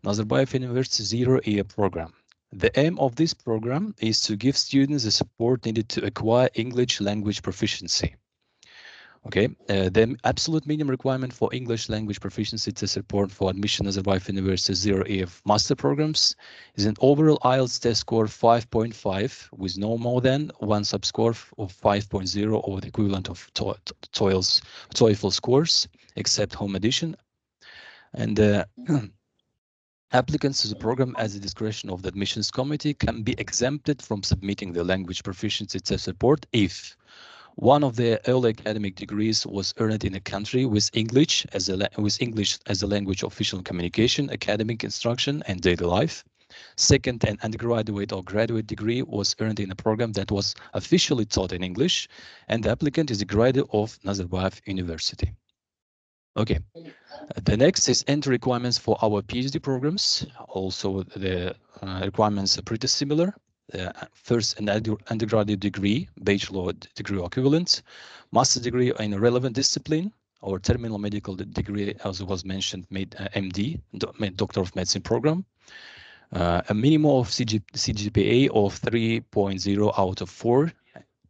Nazarbayev University 0-year program. The aim of this program is to give students the support needed to acquire English language proficiency. Okay, the absolute minimum requirement for English language proficiency test report for admission Nazarbayev University 0-year master programs is an overall IELTS test score 5.5 with no more than 1 subscore of 5.0 or the equivalent of TOEFL scores, except home edition. And applicants to the program at the discretion of the admissions committee can be exempted from submitting the language proficiency test report if one of their early academic degrees was earned in a country with English as a language of official communication, academic instruction, and daily life. Second, an undergraduate or graduate degree was earned in a program that was officially taught in English, and the applicant is a graduate of Nazarbayev University. Okay, the next is entry requirements for our PhD programs. Also, the requirements are pretty similar. First, an undergraduate degree, bachelor degree or equivalent, master degree in a relevant discipline, or terminal medical degree, as was mentioned, MD, Doctor of Medicine program. A minimum of CGPA of 3.0 out of 4.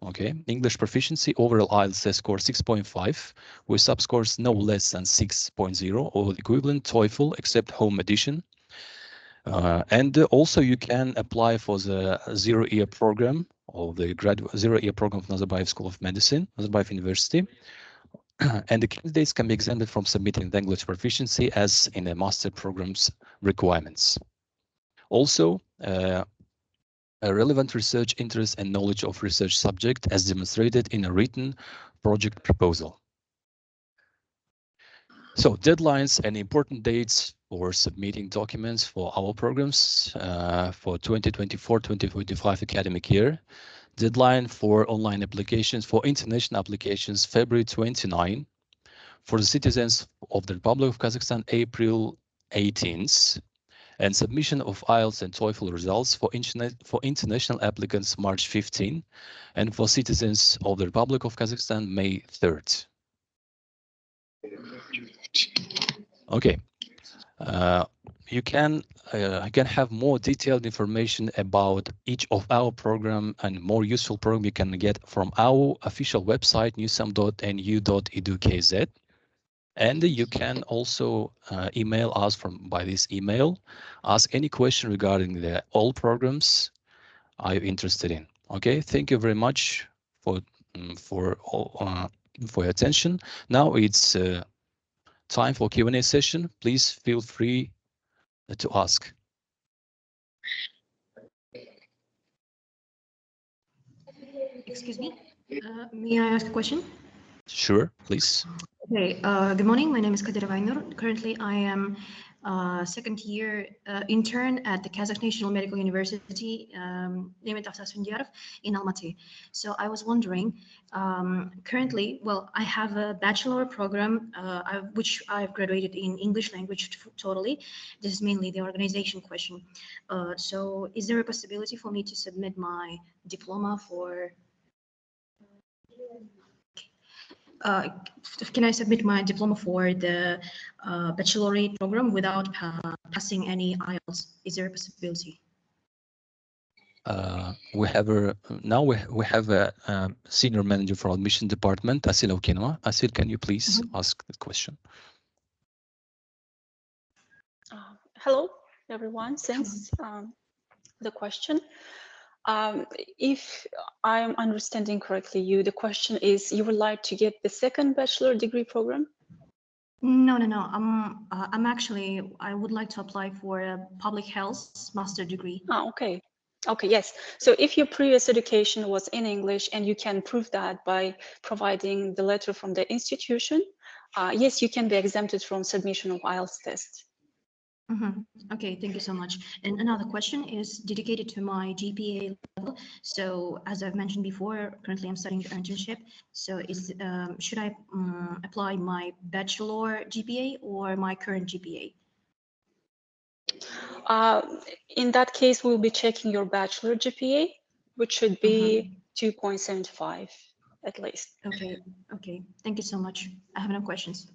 Okay, English proficiency, overall IELTS test score 6.5, with subscores no less than 6.0 or the equivalent TOEFL, except home edition. And also you can apply for the 0-year program or the 0-year program of Nazarbayev School of Medicine, Nazarbayev University. And the candidates can be exempted from submitting the English proficiency as in a master program's requirements. Also, a relevant research interest and knowledge of research subject as demonstrated in a written project proposal. So deadlines and important dates for submitting documents for our programs for 2024-2025 academic year. Deadline for online applications for international applications, February 29. For the citizens of the Republic of Kazakhstan, April 18th. And submission of IELTS and TOEFL results for international applicants, March 15. And for citizens of the Republic of Kazakhstan, May 3rd. Okay. You can have more detailed information about each of our program and more useful program you can get from our official website, newsam.nu.edu.kz. And you can also email us by this email, ask any question regarding all programs are you interested in. Okay, thank you very much for your attention. Now it's time for Q&A session. Please feel free to ask. Excuse me. May I ask a question? Sure, please. Okay. Good morning. My name is Kadirova Ainur. Currently, I am second year intern at the Kazakh National Medical University, in Almaty. So I was wondering, currently, well, I have a bachelor program, which I've graduated in English language totally. This is mainly the organization question. So is there a possibility for me to submit my diploma for can I submit my diploma for the baccalaureate program without passing any IELTS? Is there a possibility? We have a senior manager for admission department, Asil Okinova. Asil, can you please ask the question? Hello, everyone. Thanks the question. If I'm understanding correctly, the question is you would like to get the second bachelor degree program? No. I'm actually, I would like to apply for a public health master degree. Okay. Okay, yes. So if your previous education was in English and you can prove that by providing the letter from the institution, yes, you can be exempted from submission of IELTS test. Okay, thank you so much. And another question is dedicated to my GPA level. So as I've mentioned before, currently I'm studying the internship. So should I apply my bachelor GPA or my current GPA? In that case, we'll be checking your bachelor GPA, which should be 2.75 at least. Okay. Thank you so much. I have no questions.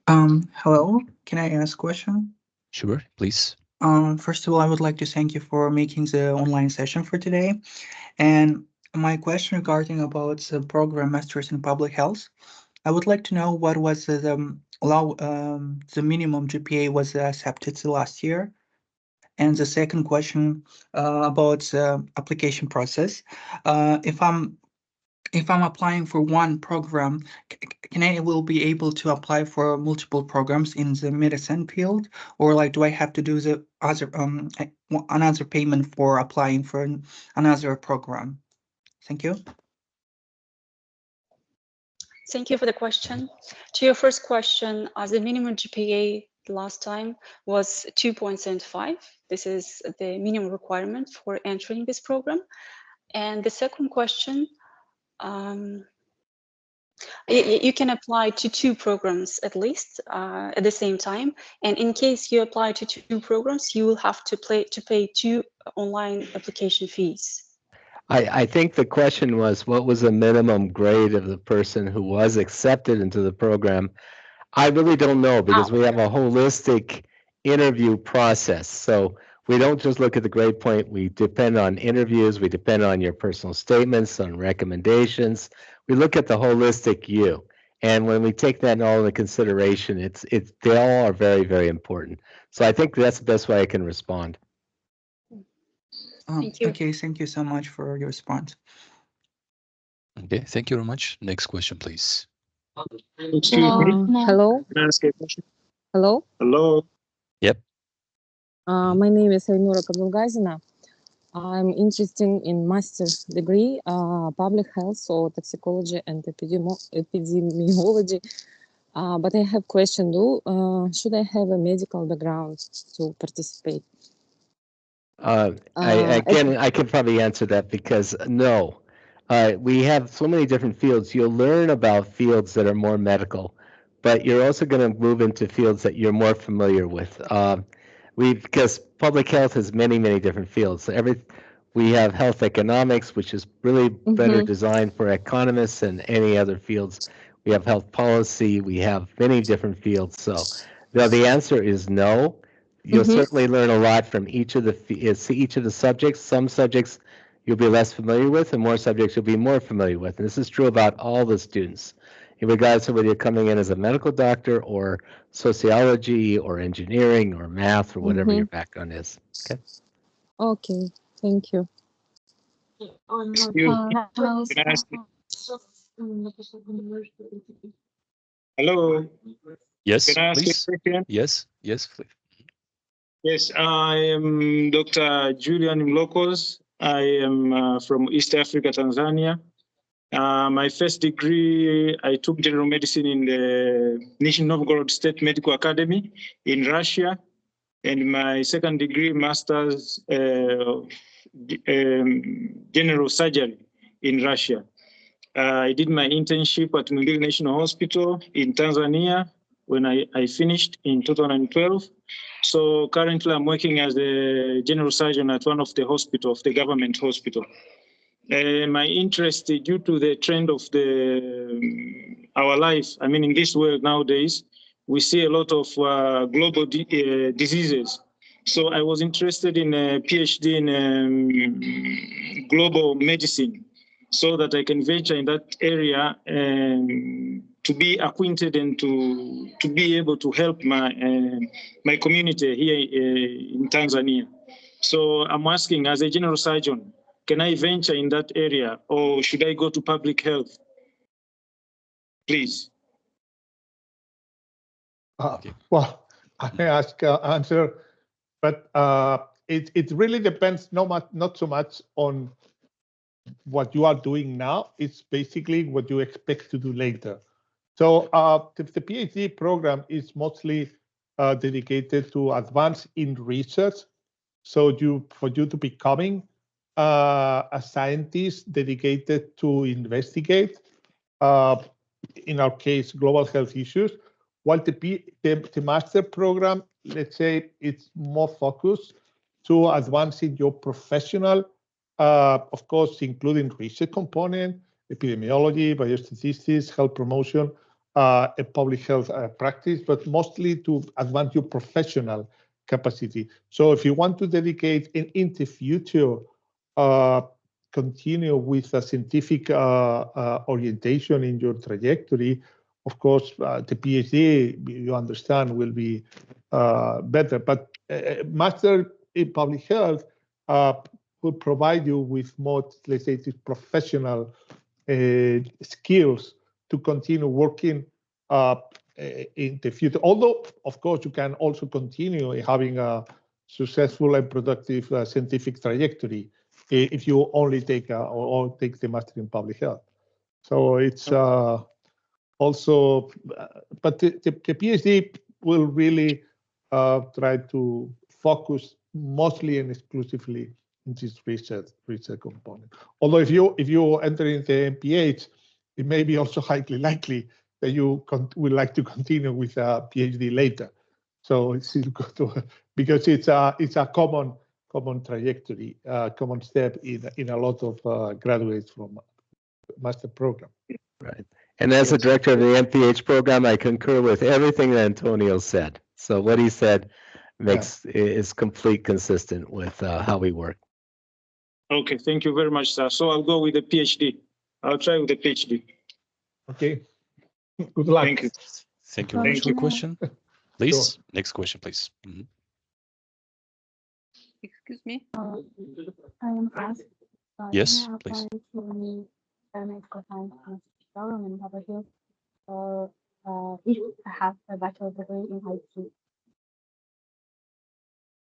Hello, can I ask a question? Sure, please. First of all, I would like to thank you for making the online session for today. And my question regarding about the program Masters in Public Health, I would like to know what was the minimum GPA was accepted last year. And the second question about the application process. If I'm applying for one program, can I will be able to apply for multiple programs in the medicine field, or like do I have to do the other another payment for applying for another program? Thank you. Thank you for the question. To your first question, the minimum GPA last time was 2.75. This is the minimum requirement for entering this program. And the second question, you can apply to two programs at least at the same time. And in case you apply to two programs, you will have to pay two online application fees. I think the question was, what was the minimum grade of the person who was accepted into the program? I really don't know, because we have a holistic interview process. So we don't just look at the grade point. We depend on interviews. We depend on your personal statements, on recommendations. We look at the holistic you. And when we take that all into consideration, they all are very, very important. So I think that's the best way I can respond. Thank you. Okay, thank you so much for your response. Okay, thank you very much. Next question, please. Excuse me. Hello. Can I ask a question? Hello. Hello. Yep. My name is Aynura Kabulgazina. I'm interested in master's degree, public health or toxicology and epidemiology. But I have question, should I have a medical background to participate? I can probably answer that because no. We have so many different fields. You'll learn about fields that are more medical, but you're also going to move into fields that you're more familiar with. Because public health has many, many different fields. We have health economics, which is really better designed for economists than any other fields. We have health policy. We have many different fields. So the answer is no. You'll certainly learn a lot from each of the subjects. Some subjects you'll be less familiar with, and more subjects you'll be more familiar with. And this is true about all the students, regardless of whether you're coming in as a medical doctor or sociology or engineering or math or whatever your background is. Okay. Okay, thank you. Hello. Yes, Can I ask please. a question? Yes, please. Yes, I am Dr. Julian Mlokos. I am from East Africa, Tanzania. My first degree, I took general medicine in the Nizhny Novgorod State Medical Academy in Russia. And my second degree, master's general surgery in Russia. I did my internship at Muhimbili National Hospital in Tanzania when I finished in 2012. So currently I'm working as a general surgeon at one of the hospitals, the government hospital. My interest due to the trend of our life, I mean, in this world nowadays, we see a lot of global diseases. So I was interested in a PhD in global medicine so that I can venture in that area and to be acquainted and to be able to help my community here in Tanzania. So I'm asking, as a general surgeon, can I venture in that area or should I go to public health? Please. Well, I may answer, but it really depends not so much on what you are doing now. It's basically what you expect to do later. So the PhD program is mostly dedicated to advance in research. So for you to becoming a scientist dedicated to investigate, in our case, global health issues, while the master program, let's say, it's more focused to advancing your professional, of course, including research component, epidemiology, biostatistics, health promotion, a public health practice, but mostly to advance your professional capacity. So if you want to dedicate in the future, continue with a scientific orientation in your trajectory, of course, the PhD, you understand, will be better. But master in public health will provide you with more, let's say, professional skills to continue working in the future. Although, of course, you can also continue having a successful and productive scientific trajectory if you only take the master in public health. So it's also, but the PhD will really try to focus mostly and exclusively in this research component. Although if you enter into MPH, it may be also highly likely that you would like to continue with a PhD later. So it's because it's a common trajectory, common step in a lot of graduates from master program. Right. And as the director of the MPH program, I concur with everything that Antonio said. So what he said is complete consistent with how we work. Okay, thank you very much, sir. So I'll go with the PhD. I'll try with the PhD. Okay. Good luck. Thank you. Thank you very much for the question. Please, sure. Next question, please. Excuse me. I am asked. Yes, please. or if I have a bachelor degree in IT.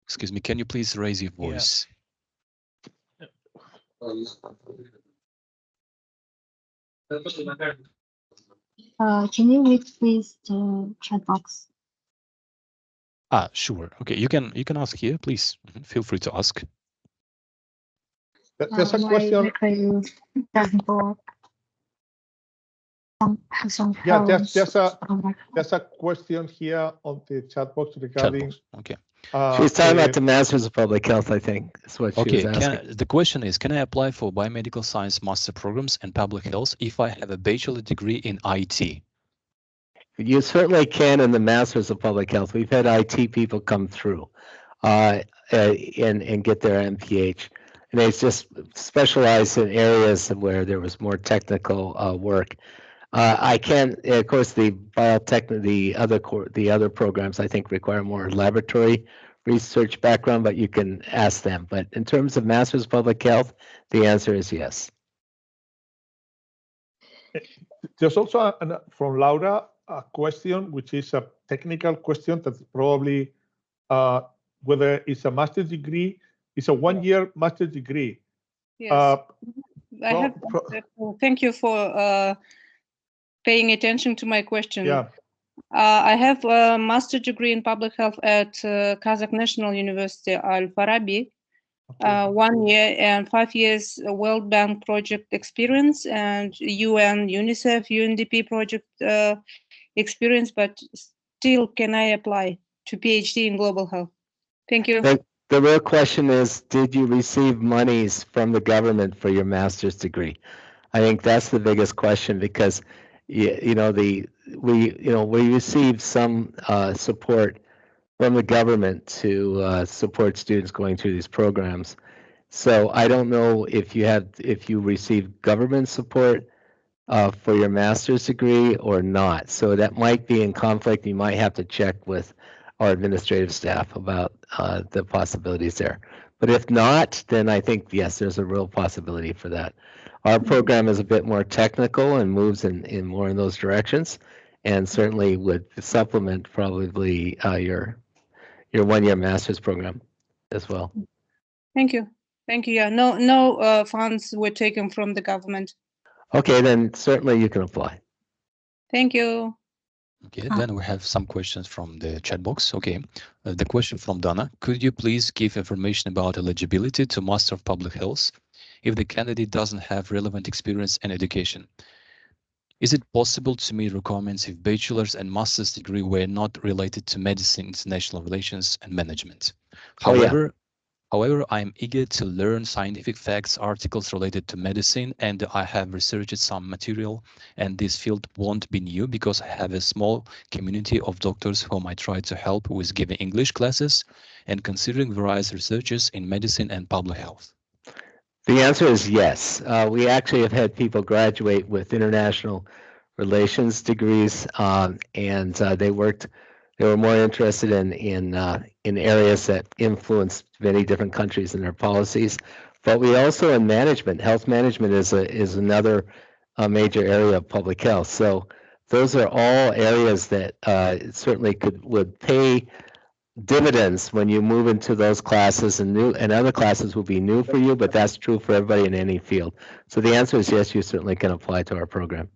Excuse me, can you please raise your voice? Can you read please the chat box? Sure. Okay, you can ask here, please. Feel free to ask. There's a question. Doesn't work. Yeah, there's a question here on the chat box regarding. Okay. She's talking about the Masters of Public Health, I think. That's what she was asking. The question is, can I apply for biomedical science master programs and public health if I have a bachelor degree in IT? You certainly can in the Masters of Public Health. We've had IT people come through and get their MPH. And they just specialize in areas where there was more technical work. I can, of course, the biotech, the other programs I think require more laboratory research background, but you can ask them. But in terms of Masters of Public Health, the answer is yes. There's also from Laura a question, which is a technical question that's probably whether it's a master's degree. It's a one-year master's degree. Yes. Thank you for paying attention to my question. Yeah. I have a master's degree in public health at Kazakh National University, Al-Farabi. 1 year and 5 years World Bank project experience and UN, UNICEF, UNDP project experience, but still can I apply to PhD in global health? Thank you. The real question is, did you receive monies from the government for your master's degree? I think that's the biggest question because we received some support from the government to support students going through these programs. So I don't know if you received government support for your master's degree or not. So that might be in conflict. You might have to check with our administrative staff about the possibilities there. But if not, then I think, yes, there's a real possibility for that. Our program is a bit more technical and moves in more in those directions, and certainly would supplement probably your 1 year master's program as well. Thank you. Thank you. Yeah, no funds were taken from the government. Okay, then certainly you can apply. Thank you. Okay, then we have some questions from the chat box. Okay, the question from Dana. Could you please give information about eligibility to Master of Public Health if the candidate doesn't have relevant experience and education? Is it possible to meet requirements if bachelor's and master's degree were not related to medicine, international relations, and management? However, I am eager to learn scientific facts, articles related to medicine, and I have researched some material, and this field won't be new because I have a small community of doctors whom I try to help with giving English classes and considering various researches in medicine and public health. The answer is yes. We actually have had people graduate with international relations degrees, and they were more interested in areas that influenced many different countries and their policies. But we also in management, health management is another major area of public health. So those are all areas that certainly would pay dividends when you move into those classes, and other classes will be new for you, but that's true for everybody in any field. So the answer is yes, you certainly can apply to our program.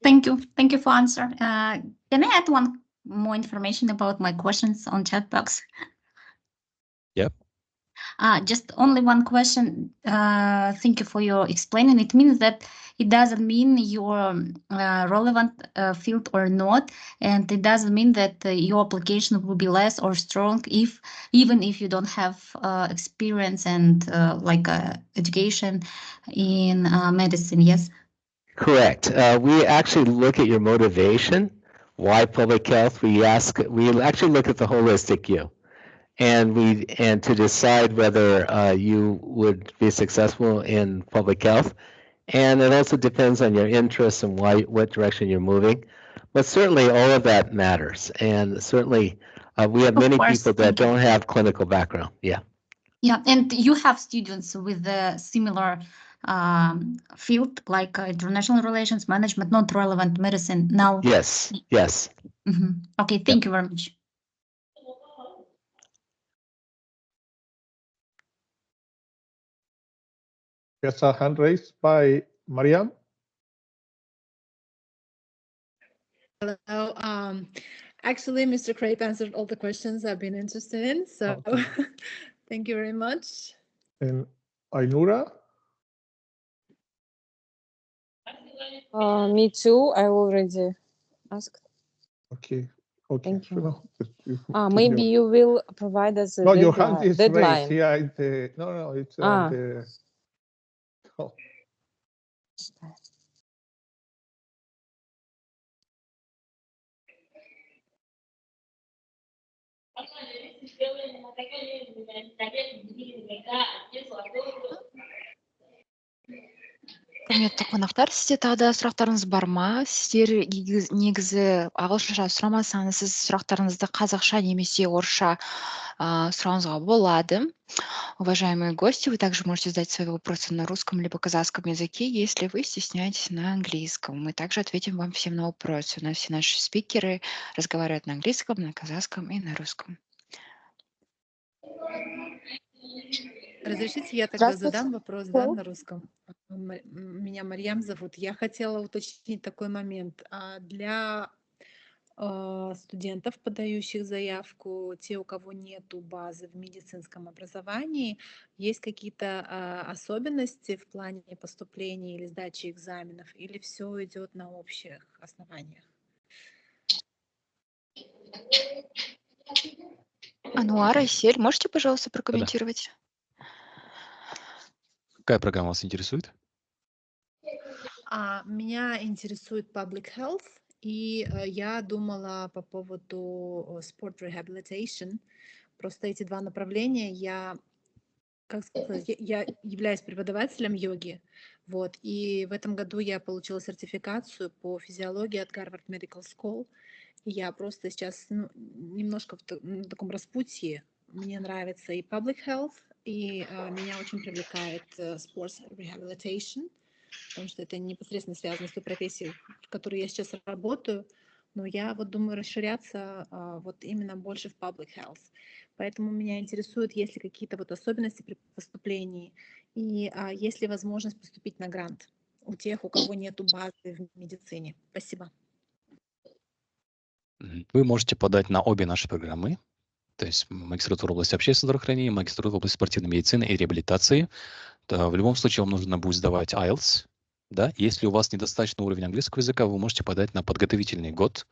Thank you. Thank you for answer. Can I add one more information about my questions on chat box? Yep. Just only one question. Thank you for your explaining. It means that it doesn't mean you're relevant field or not, and it doesn't mean that your application will be less or strong even if you don't have experience and education in medicine. Yes. Correct. We actually look at your motivation. Why public health? We actually look at the holistic you, and to decide whether you would be successful in public health. And it also depends on your interests and what direction you're moving. But certainly all of that matters. And certainly we have many people that don't have clinical background. Yeah. Yeah, and you have students with a similar field like international relations, management, not relevant medicine now? Yes, yes. Okay, thank you very much. Yes, a hand raised by Mariam. Hello. Actually, Mr. Crape answered all the questions I've been interested in, so thank you very much. And Ainura? Me too. I already asked. Okay. Okay. Thank you. No, Maybe you will provide us a no, your hand is deadline. raised. Yeah, no, it's the. Oh. Құрметті қонақтар, сізде тағы да сұрақтарыңыз бар ма? Сіздер негізі ағылшынша сұрамасаңыз, сіз сұрақтарыңызды қазақша немесе орысша сұрауыңызға болады. Уважаемые гости, вы также можете задать свои вопросы на русском либо казахском языке, если вы стесняетесь на английском. Мы также ответим вам всем на вопросы. У нас все наши спикеры разговаривают на английском, на казахском и на русском. Разрешите, я тогда задам вопрос, да, на русском. Меня Марьям зовут. Я хотела уточнить такой момент. Для студентов, подающих заявку, те, у кого нету базы в медицинском образовании, есть какие-то особенности в плане поступления или сдачи экзаменов, или все идет на общих основаниях? Ануар, Айсель, можете, пожалуйста, прокомментировать? Какая программа вас интересует? Меня интересует public health, и я думала по поводу sport rehabilitation. Просто эти два направления я являюсь преподавателем йоги, вот, и в этом году я получила сертификацию по физиологии от Harvard Medical School. И я просто сейчас немножко на таком распутье. Мне нравится и public health, и меня очень привлекает sports rehabilitation, потому что это непосредственно связано с той профессией, в которой я сейчас работаю, но я вот думаю расширяться вот именно больше в public health. Поэтому меня интересует, есть ли какие-то вот особенности при поступлении, и есть ли возможность поступить на грант у тех, у кого нету базы в медицине. Спасибо. Вы можете подать на обе наши программы, то есть магистратура в области общественного здравоохранения, магистратура в области спортивной медицины и реабилитации. В любом случае вам нужно будет сдавать IELTS. Да? Если у вас недостаточный уровень английского языка, вы можете подать на подготовительный год,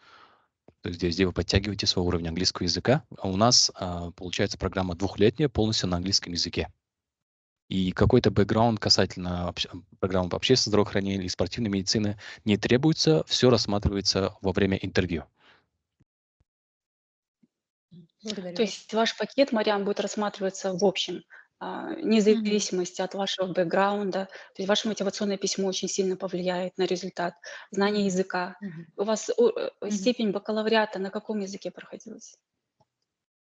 то есть где вы подтягиваете свой уровень английского языка. А у нас получается программа двухлетняя, полностью на английском языке. И какой-то бэкграунд касательно программы по общественному здравоохранению или спортивной медицины не требуется, все рассматривается во время интервью. То есть ваш пакет, Марьям, будет рассматриваться в общем, вне зависимости от вашего бэкграунда. То есть ваше мотивационное письмо очень сильно повлияет на результат. Знание языка. У вас степень бакалавриата на каком языке проходилась?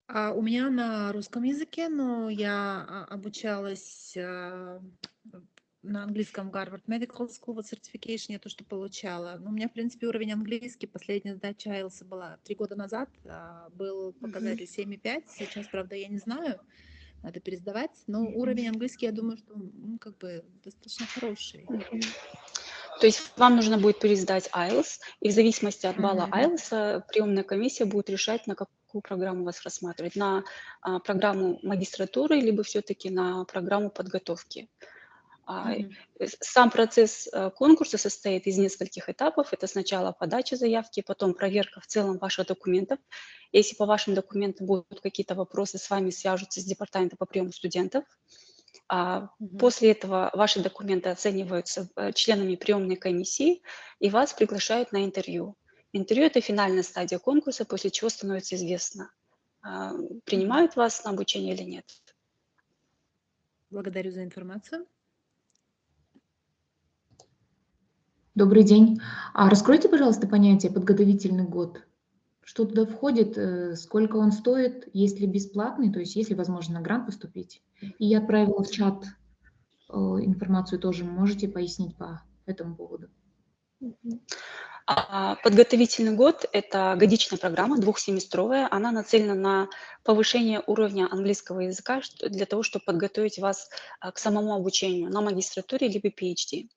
У меня на русском языке, но я обучалась на английском в Harvard Medical School, вот certification я то, что получала. Но у меня, в принципе, уровень английский, последняя сдача IELTS была 3 года назад, был показатель 7,5, сейчас, правда, я не знаю, надо пересдавать, но уровень английский, я думаю, что как бы достаточно хороший. То есть вам нужно будет пересдать IELTS, и в зависимости от балла IELTS приемная комиссия будет решать, на какую программу вас рассматривать, на программу магистратуры, либо все-таки на программу подготовки. Сам процесс конкурса состоит из нескольких этапов. Это сначала подача заявки, потом проверка в целом ваших документов. Если по вашим документам будут какие-то вопросы, с вами свяжутся с департаментом по приему студентов. После этого ваши документы оцениваются членами приемной комиссии, и вас приглашают на интервью. Интервью – это финальная стадия конкурса, после чего становится известно, принимают вас на обучение или нет. Благодарю за информацию. Добрый день. Раскройте, пожалуйста, понятие «подготовительный год». Что туда входит, сколько он стоит, есть ли бесплатный, то есть есть ли возможность на грант поступить? И я отправила в чат информацию тоже можете пояснить по этому поводу? Подготовительный год – это годичная программа, двухсеместровая. Она нацелена на повышение уровня английского языка для того, чтобы подготовить вас к самому обучению на магистратуре либо PhD.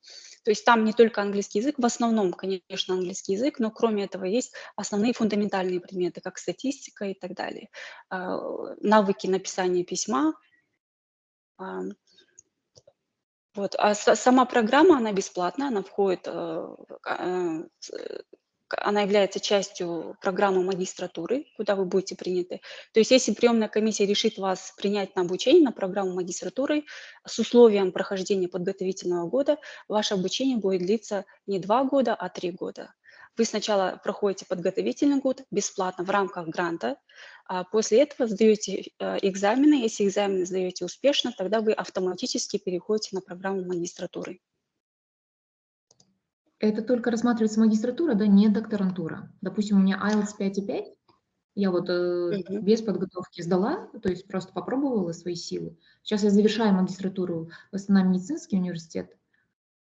То есть там не только английский язык, в основном, конечно, английский язык, но кроме этого есть основные фундаментальные предметы, как статистика и так далее. Навыки написания письма. Вот. А сама программа, она бесплатная, она входит, она является частью программы магистратуры, куда вы будете приняты. То есть если приемная комиссия решит вас принять на обучение на программу магистратуры с условием прохождения подготовительного года, ваше обучение будет длиться не 2 года, а 3 года. Вы сначала проходите подготовительный год бесплатно в рамках гранта, а после этого сдаете экзамены. Если экзамены сдаете успешно, тогда вы автоматически переходите на программу магистратуры. Это только рассматривается магистратура, да, не докторантура. Допустим, у меня IELTS 5,5, я вот без подготовки сдала, то есть просто попробовала свои силы. Сейчас я завершаю магистратуру в основном медицинский университет,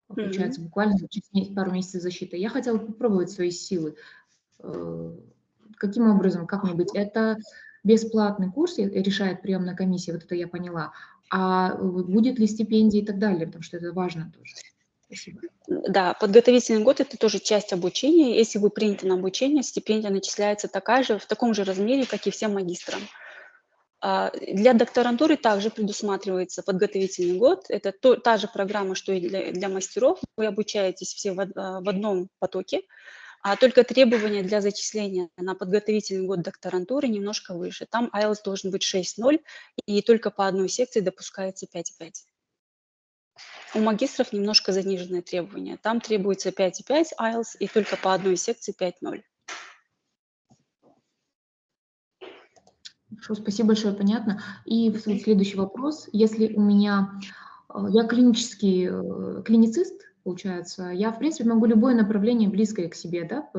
получается, буквально через пару месяцев защиты. Я хотела попробовать свои силы. Каким образом, как мне быть? Это бесплатный курс, решает приемная комиссия, вот это я поняла. А будет ли стипендия и так далее, потому что это важно тоже. Спасибо. Да, подготовительный год – это тоже часть обучения. Если вы приняты на обучение, стипендия начисляется такая же, в таком же размере, как и всем магистрам. Для докторантуры также предусматривается подготовительный год. Это та же программа, что и для мастеров. Вы обучаетесь все в одном потоке, а только требования для зачисления на подготовительный год докторантуры немножко выше. Там IELTS должен быть 6.0, и только по одной секции допускается 5.5. У магистров немножко заниженные требования. Там требуется 5.5 IELTS и только по одной секции 5.0. Хорошо, спасибо большое, понятно. И следующий вопрос. Если у меня, я клиницист, получается, я, в принципе, могу любое направление близкое к себе, да,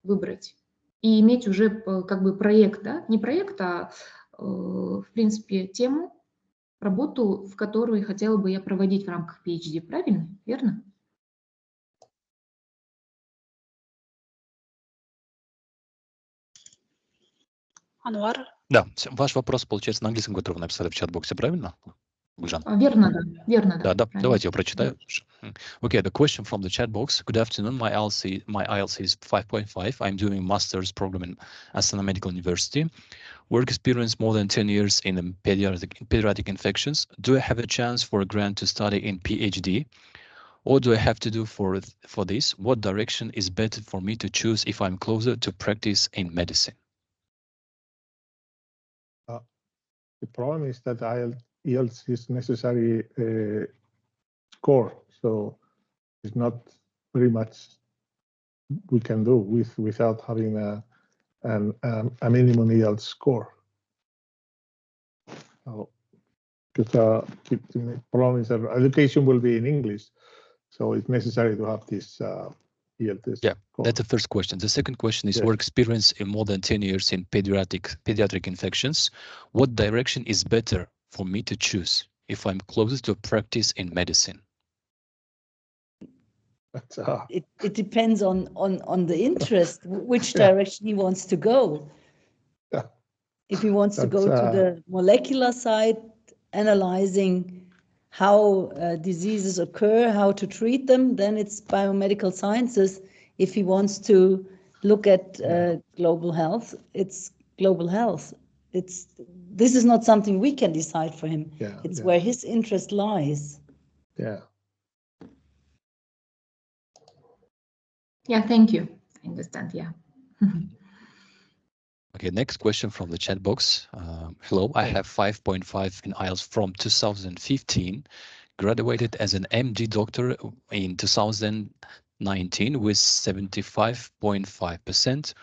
выбрать и иметь уже как бы проект, да, не проект, а, в принципе, тему, работу, в которую хотела бы я проводить в рамках PhD, правильно? Верно? Анвар? Да, ваш вопрос, получается, на английском, который вы написали в чат-боксе, правильно? Гульжан? Верно, да. Верно, да. Да, давайте я прочитаю. Okay, the question from the chat box. Good afternoon. My IELTS is 5.5. I'm doing master's program in Astana Medical University. Work experience more than 10 years in pediatric infections. Do I have a chance for a grant to study in PhD? Or do I have to do for this? What direction is better for me to choose if I'm closer to practice in medicine? The problem is that IELTS is necessary score, so it's not very much we can do without having a minimum IELTS score. So, because the problem is that education will be in English, so it's necessary to have this IELTS. Yeah, score. that's the first question. The second question is work experience in more than 10 years in pediatric infections. What direction is better for me to choose if I'm closer to practice in medicine? It depends on the interest, which direction he wants to go. Yeah. If he wants to go to the molecular side, analyzing how diseases occur, how to treat them, then it's biomedical sciences. If he wants to look at global health, it's global health. This is not something we can decide for him. It's where his interest lies. Yeah. Yeah, thank you. I understand, yeah. Okay, next question from the chat box. Hello, I have 5.5 in IELTS from 2015, graduated as an MD doctor in 2019 with 75.5%,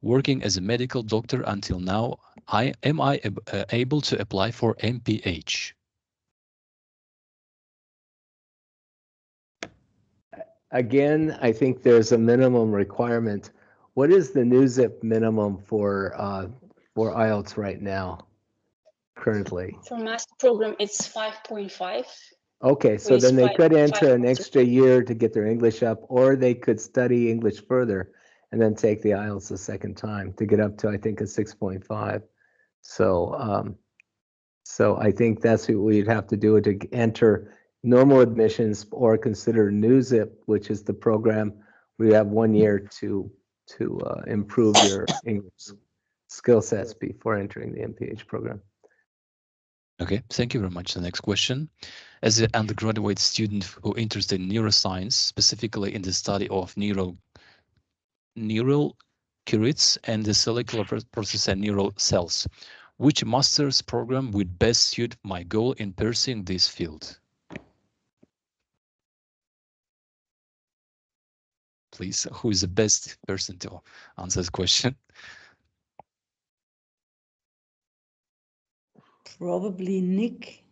working as a medical doctor until now. Am I able to apply for MPH? Again, I think there's a minimum requirement. What is the NUZIP minimum for IELTS right now, currently? For master program, it's 5.5. Okay, so With then they five- could enter five an modules. extra year to get their English up, or they could study English further and then take the IELTS a second time to get up to, I think, a 6.5. So, so I think that's what we'd have to do to enter normal admissions or consider NewZip, which is the program where you have 1 year to improve your English skill sets before entering the MPH program. Okay, thank you very much. The next question. As an undergraduate student who interested in neuroscience, specifically in the study of neural circuits and the cellular process and neural cells, which master's program would best suit my goal in pursuing this field? Please, who is the best person to answer this question? Probably Nick.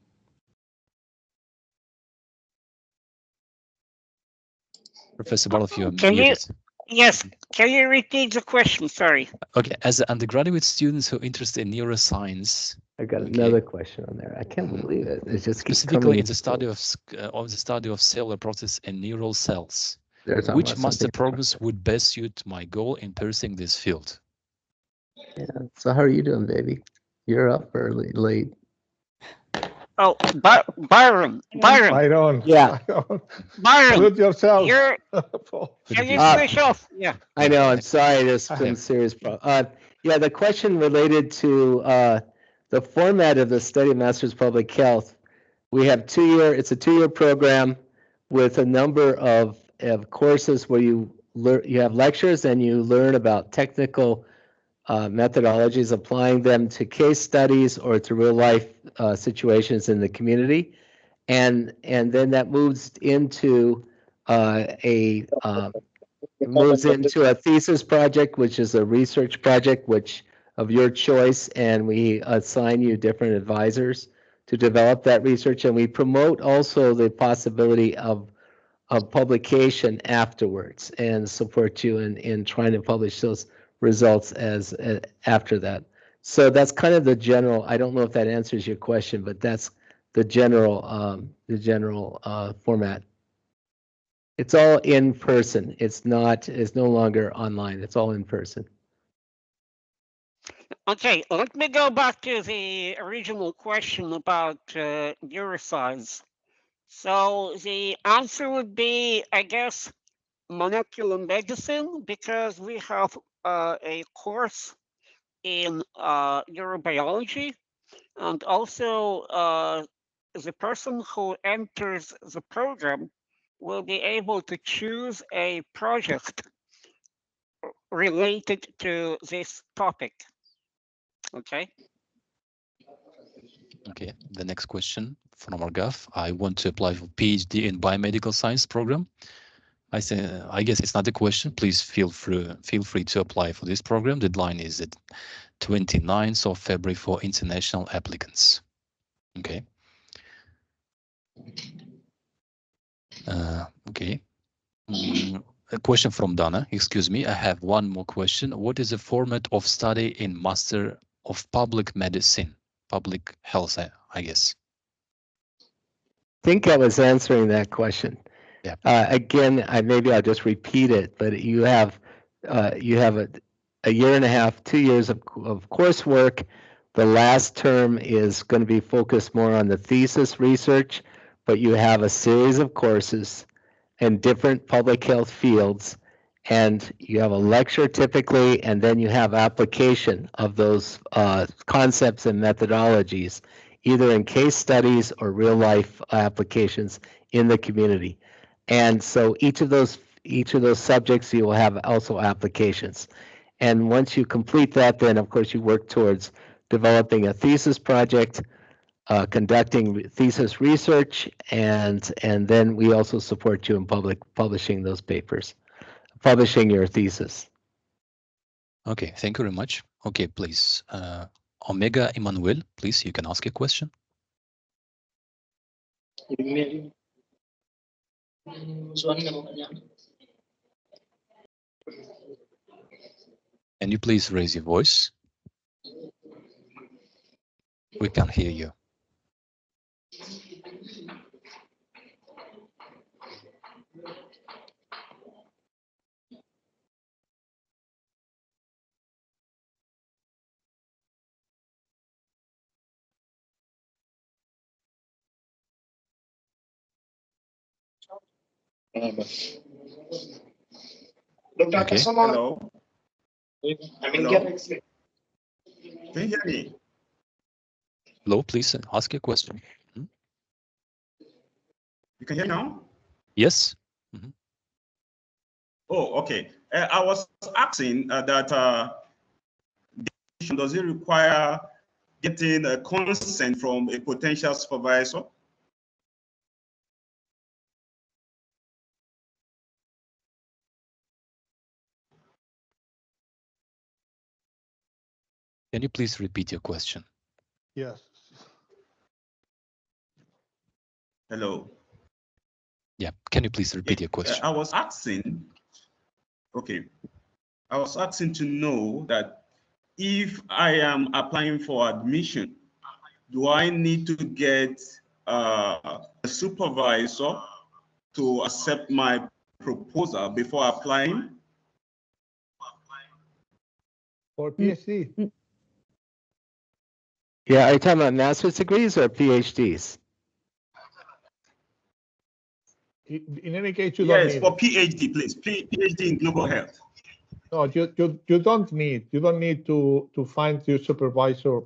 Professor Barlow, you are Can you, muted. yes, can you repeat the question? Sorry. Okay, as undergraduate students who are interested in neuroscience, I got another question on there. I can't believe it. It just keeps specifically coming in the study of cellular process and neural cells, There's which almost master something- programs would best suit my goal in pursuing this field? Yeah. So how are you doing, baby? You're up early, late. Oh, Byron. Byron. Yeah. Byron, Mute yourself. you're, can you switch off? Yeah. I know. I'm sorry. There's some serious problem. Yeah, the question related to the format of the study of Master's Public Health. We have it's a 2-year program with a number of courses where you have lectures and you learn about technical methodologies, applying them to case studies or to real life situations in the community. And then that moves into a thesis project, which is a research project, which of your choice, and we assign you different advisors to develop that research, and we promote also the possibility of publication afterwards and support you in trying to publish those results as after that. So that's kind of the general. I don't know if that answers your question, but that's the general format. It's all in person. It's no longer online. It's all in person. Okay, let me go back to the original question about neuroscience. So the answer would be, I guess, molecular medicine, because we have a course in neurobiology, and also the person who enters the program will be able to choose a project related to this topic. Okay. Okay, the next question from Argaf. I want to apply for PhD in biomedical science program. I guess it's not a question. Please feel free to apply for this program. Deadline is at 29th of February for international applicants. Okay. Okay. A question from Donna. Excuse me, I have one more question. What is the format of study in Master of Public Medicine, Public Health, I guess? I think I was answering that question. Yeah. Again, maybe I'll just repeat it, but you have a year and a half, 2 years of coursework. The last term is going to be focused more on the thesis research, but you have a series of courses in different public health fields, and you have a lecture typically, and then you have application of those concepts and methodologies, either in case studies or real life applications in the community. And so each of those subjects, you will have also applications. And once you complete that, then of course you work towards developing a thesis project, conducting thesis research, and then we also support you in publishing those papers, publishing your thesis. Okay, thank you very much. Okay, please, Omega Emmanuel, please, you can ask a question. Can you please raise your voice? We can hear you. Okay. Hello. Hello. Can you hear me? Hello, please ask your question. You can hear me now? Yes. Oh, okay. I was asking that does it require getting a consent from a potential supervisor? Can you please repeat your question? Yes. Hello. Yeah, can you please repeat your question? I was asking, okay, I was asking to know that if I am applying for admission, do I need to get a supervisor to accept my proposal before applying? For PhD? Yeah, are you talking about master's degrees or PhDs? In any case, you don't need for PhD, please. PhD in global health. No, you don't need to find your supervisor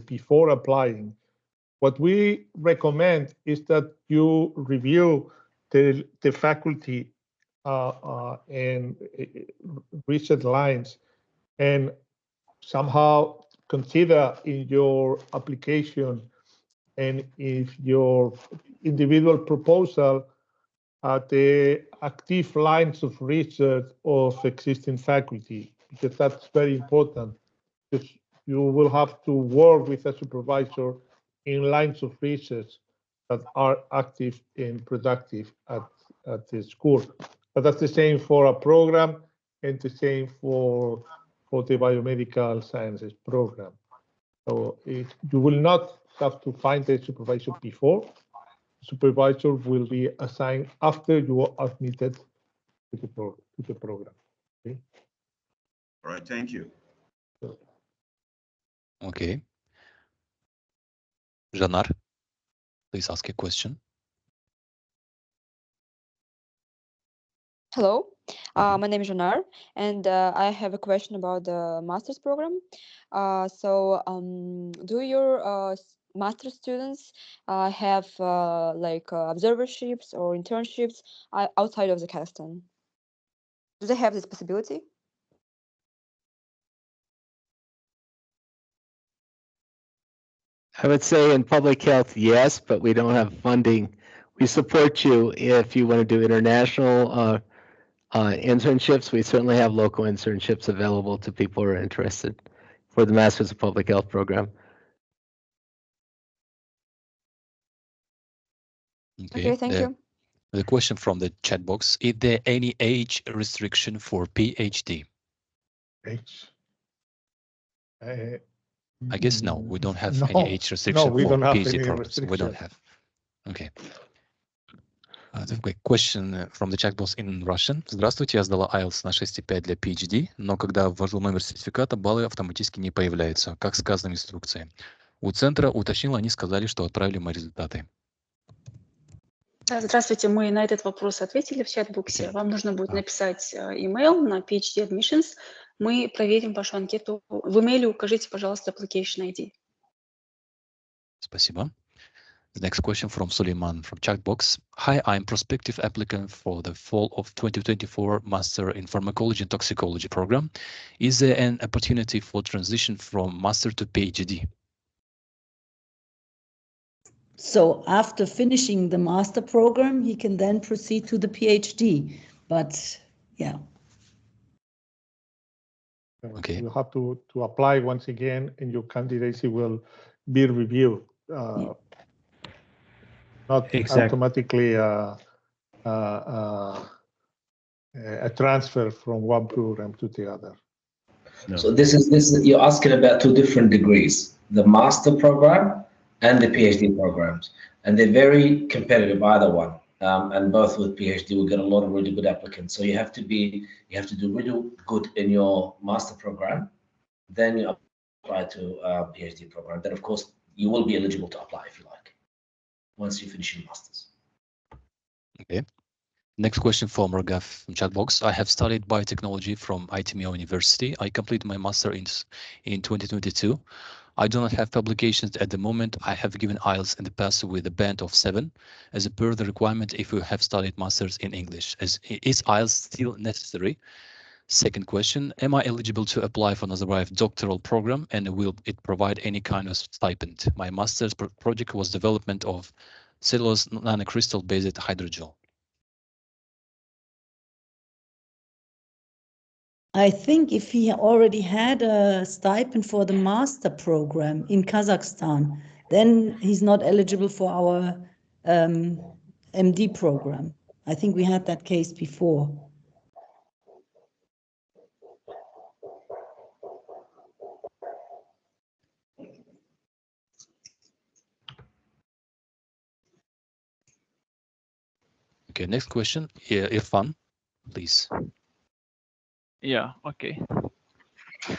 before applying. What we recommend is that you review the faculty and research lines and somehow consider in your application and if your individual proposal the active lines of research of existing faculty, because that's very important. Because you will have to work with a supervisor in lines of research that are active and productive at the school. But that's the same for a program and the same for the biomedical sciences program. So you will not have to find a supervisor before. Supervisor will be assigned after you are admitted to the program. Okay. All right, thank you. Okay. Janar, please ask a question. Hello, my name is Janar, and I have a question about the master's program. Do your master's students have observerships or internships outside of the Kazakhstan? Do they have this possibility? I would say in public health, yes, but we don't have funding. We support you if you want to do international internships. We certainly have local internships available to people who are interested for the Masters of Public Health program. Okay, thank you. The question from the chat box: is there any age restriction for PhD? Age? I guess no, we don't have any age restriction no, we for don't have PhD any programs. We don't restriction. have. Okay. Question from the chat box in Russian. Здравствуйте, я сдала IELTS на 6,5 для PhD, но когда ввожу номер сертификата, баллы автоматически не появляются, как сказано в инструкции. У центра уточнила, они сказали, что отправили мои результаты. Здравствуйте, мы на этот вопрос ответили в чат-боксе. Вам нужно будет написать email на PhD Admissions. Мы проверим вашу анкету. В имейле укажите, пожалуйста, application ID. Спасибо. The next question from Suleiman from chat box. Hi, I'm prospective applicant for the fall of 2024 Master in Pharmacology and Toxicology program. Is there an opportunity for transition from Master to PhD? So after finishing the master program, he can then proceed to the PhD. But yeah. Okay. You have to apply once again, and your candidacy will be reviewed. Not automatically a transfer from one program to the other. No. So this is you're asking about two different degrees: the master program and the PhD programs, and they're very competitive, either one. And both with PhD, we get a lot of really good applicants. So you have to do really good in your master program, then you apply to a PhD program. Then of course you will be eligible to apply if you like, once you finish your masters. Okay. Next question from Raghav from chat box. I have studied biotechnology from ITMO University. I completed my master in 2022. I do not have publications at the moment. I have given IELTS in the past with a band of 7 as per the requirement if you have studied masters in English. Is IELTS still necessary? Second question, am I eligible to apply for Nazarbayev doctoral program and will it provide any kind of stipend? My master's project was development of cellulose nanocrystal based hydrogel. I think if he already had a stipend for the master program in Kazakhstan, then he's not eligible for our MD program. I think we had that case before. Okay, next question, Irfan, please. Yeah, okay.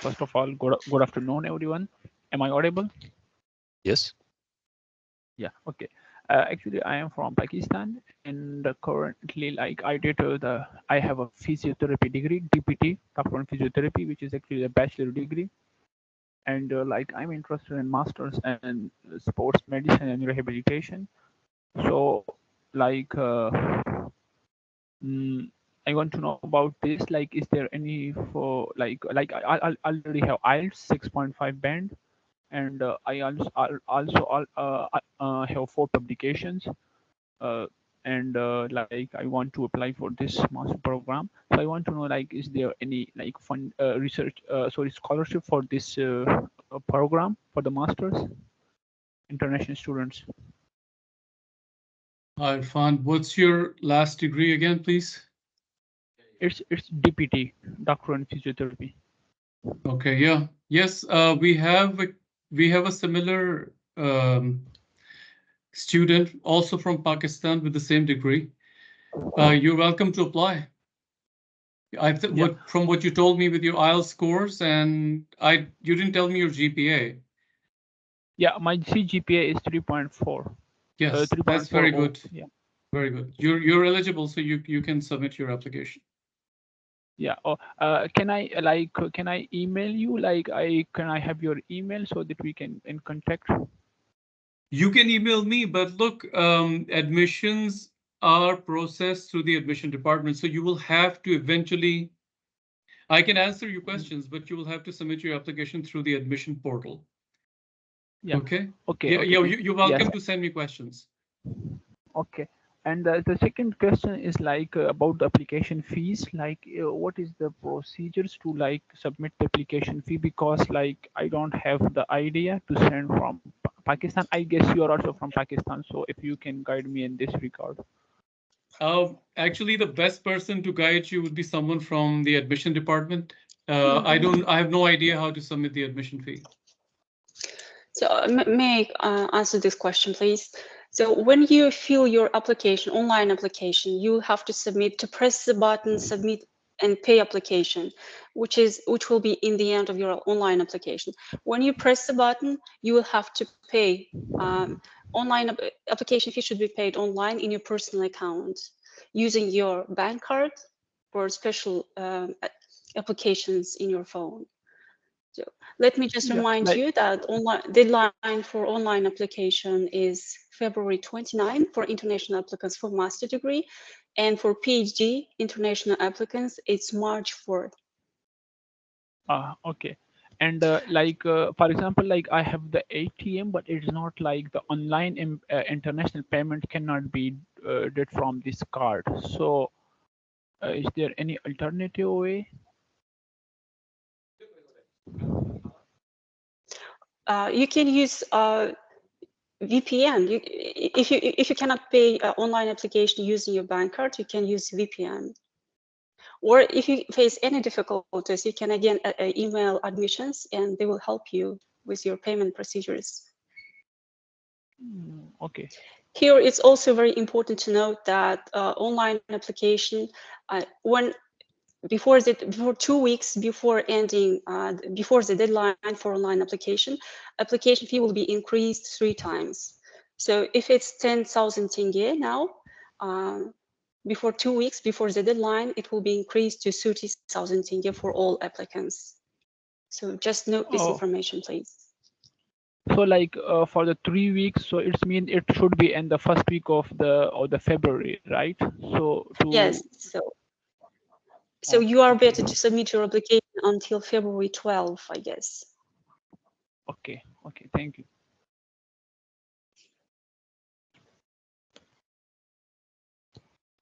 First of all, good afternoon, everyone. Am I audible? Yes. Yeah, okay. Actually, I am from Pakistan, and currently, like, I have a physiotherapy degree, DPT, doctor in physiotherapy, which is actually a bachelor degree. And like, I'm interested in masters and sports medicine and rehabilitation. So, like, I want to know about this. Like, is there any for I already have IELTS 6.5 band, and I also have 4 publications, and like I want to apply for this master program. So I want to know, like, is there any like fund scholarship for this program for the masters, international students? Irfan, what's your last degree again, please? It's DPT, doctor in physiotherapy. Okay, yeah, yes, we have a similar student also from Pakistan with the same degree. You're welcome to apply. From what you told me with your IELTS scores, and you didn't tell me your GPA. Yeah, my CGPA is 3.4. Yes, that's very good. Yeah, very good. You're eligible, so you can submit your application. Yeah. Can I email you? Like, can I have your email so that we can in contact? You can email me, but look, admissions are processed through the admission department, so you will have to eventually. I can answer your questions, but you will have to submit your application through the admission portal. Yeah. Okay. Okay. Yeah. You're welcome to send me questions. Okay. And the second question is like about the application fees. Like, what is the procedures to like submit the application fee? Because like I don't have the idea to send from Pakistan. I guess you are also from Pakistan. So if you can guide me in this regard. Actually, the best person to guide you would be someone from the admission department. I have no idea how to submit the admission fee. So may I answer this question, please? So when you fill your application, online application, you have to press the button, submit and pay application, which will be in the end of your online application. When you press the button, you will have to pay. Online application fee should be paid online in your personal account using your bank card or special applications in your phone. So let me just remind you that deadline for online application is February 29 for international applicants for master degree, and for PhD international applicants, it's March 4th. Okay. And for example, like I have the ATM, but it's not like the online international payment cannot be did from this card. So is there any alternative way? You can use VPN. If you cannot pay online application using your bank card, you can use VPN. Or if you face any difficulties, you can again email admissions, and they will help you with your payment procedures. Okay. Here, it's also very important to note that online application, before 2 weeks before ending, before the deadline for online application fee will be increased 3 times. So if it's 10,000 tenge now, before 2 weeks before the deadline, it will be increased to 30,000 tenge for all applicants. So just note this information, please. So like for the 3 weeks, so it means it should be in the first week of the February, right? So yes, so you are better to submit your application until February 12, I guess. Okay, thank you.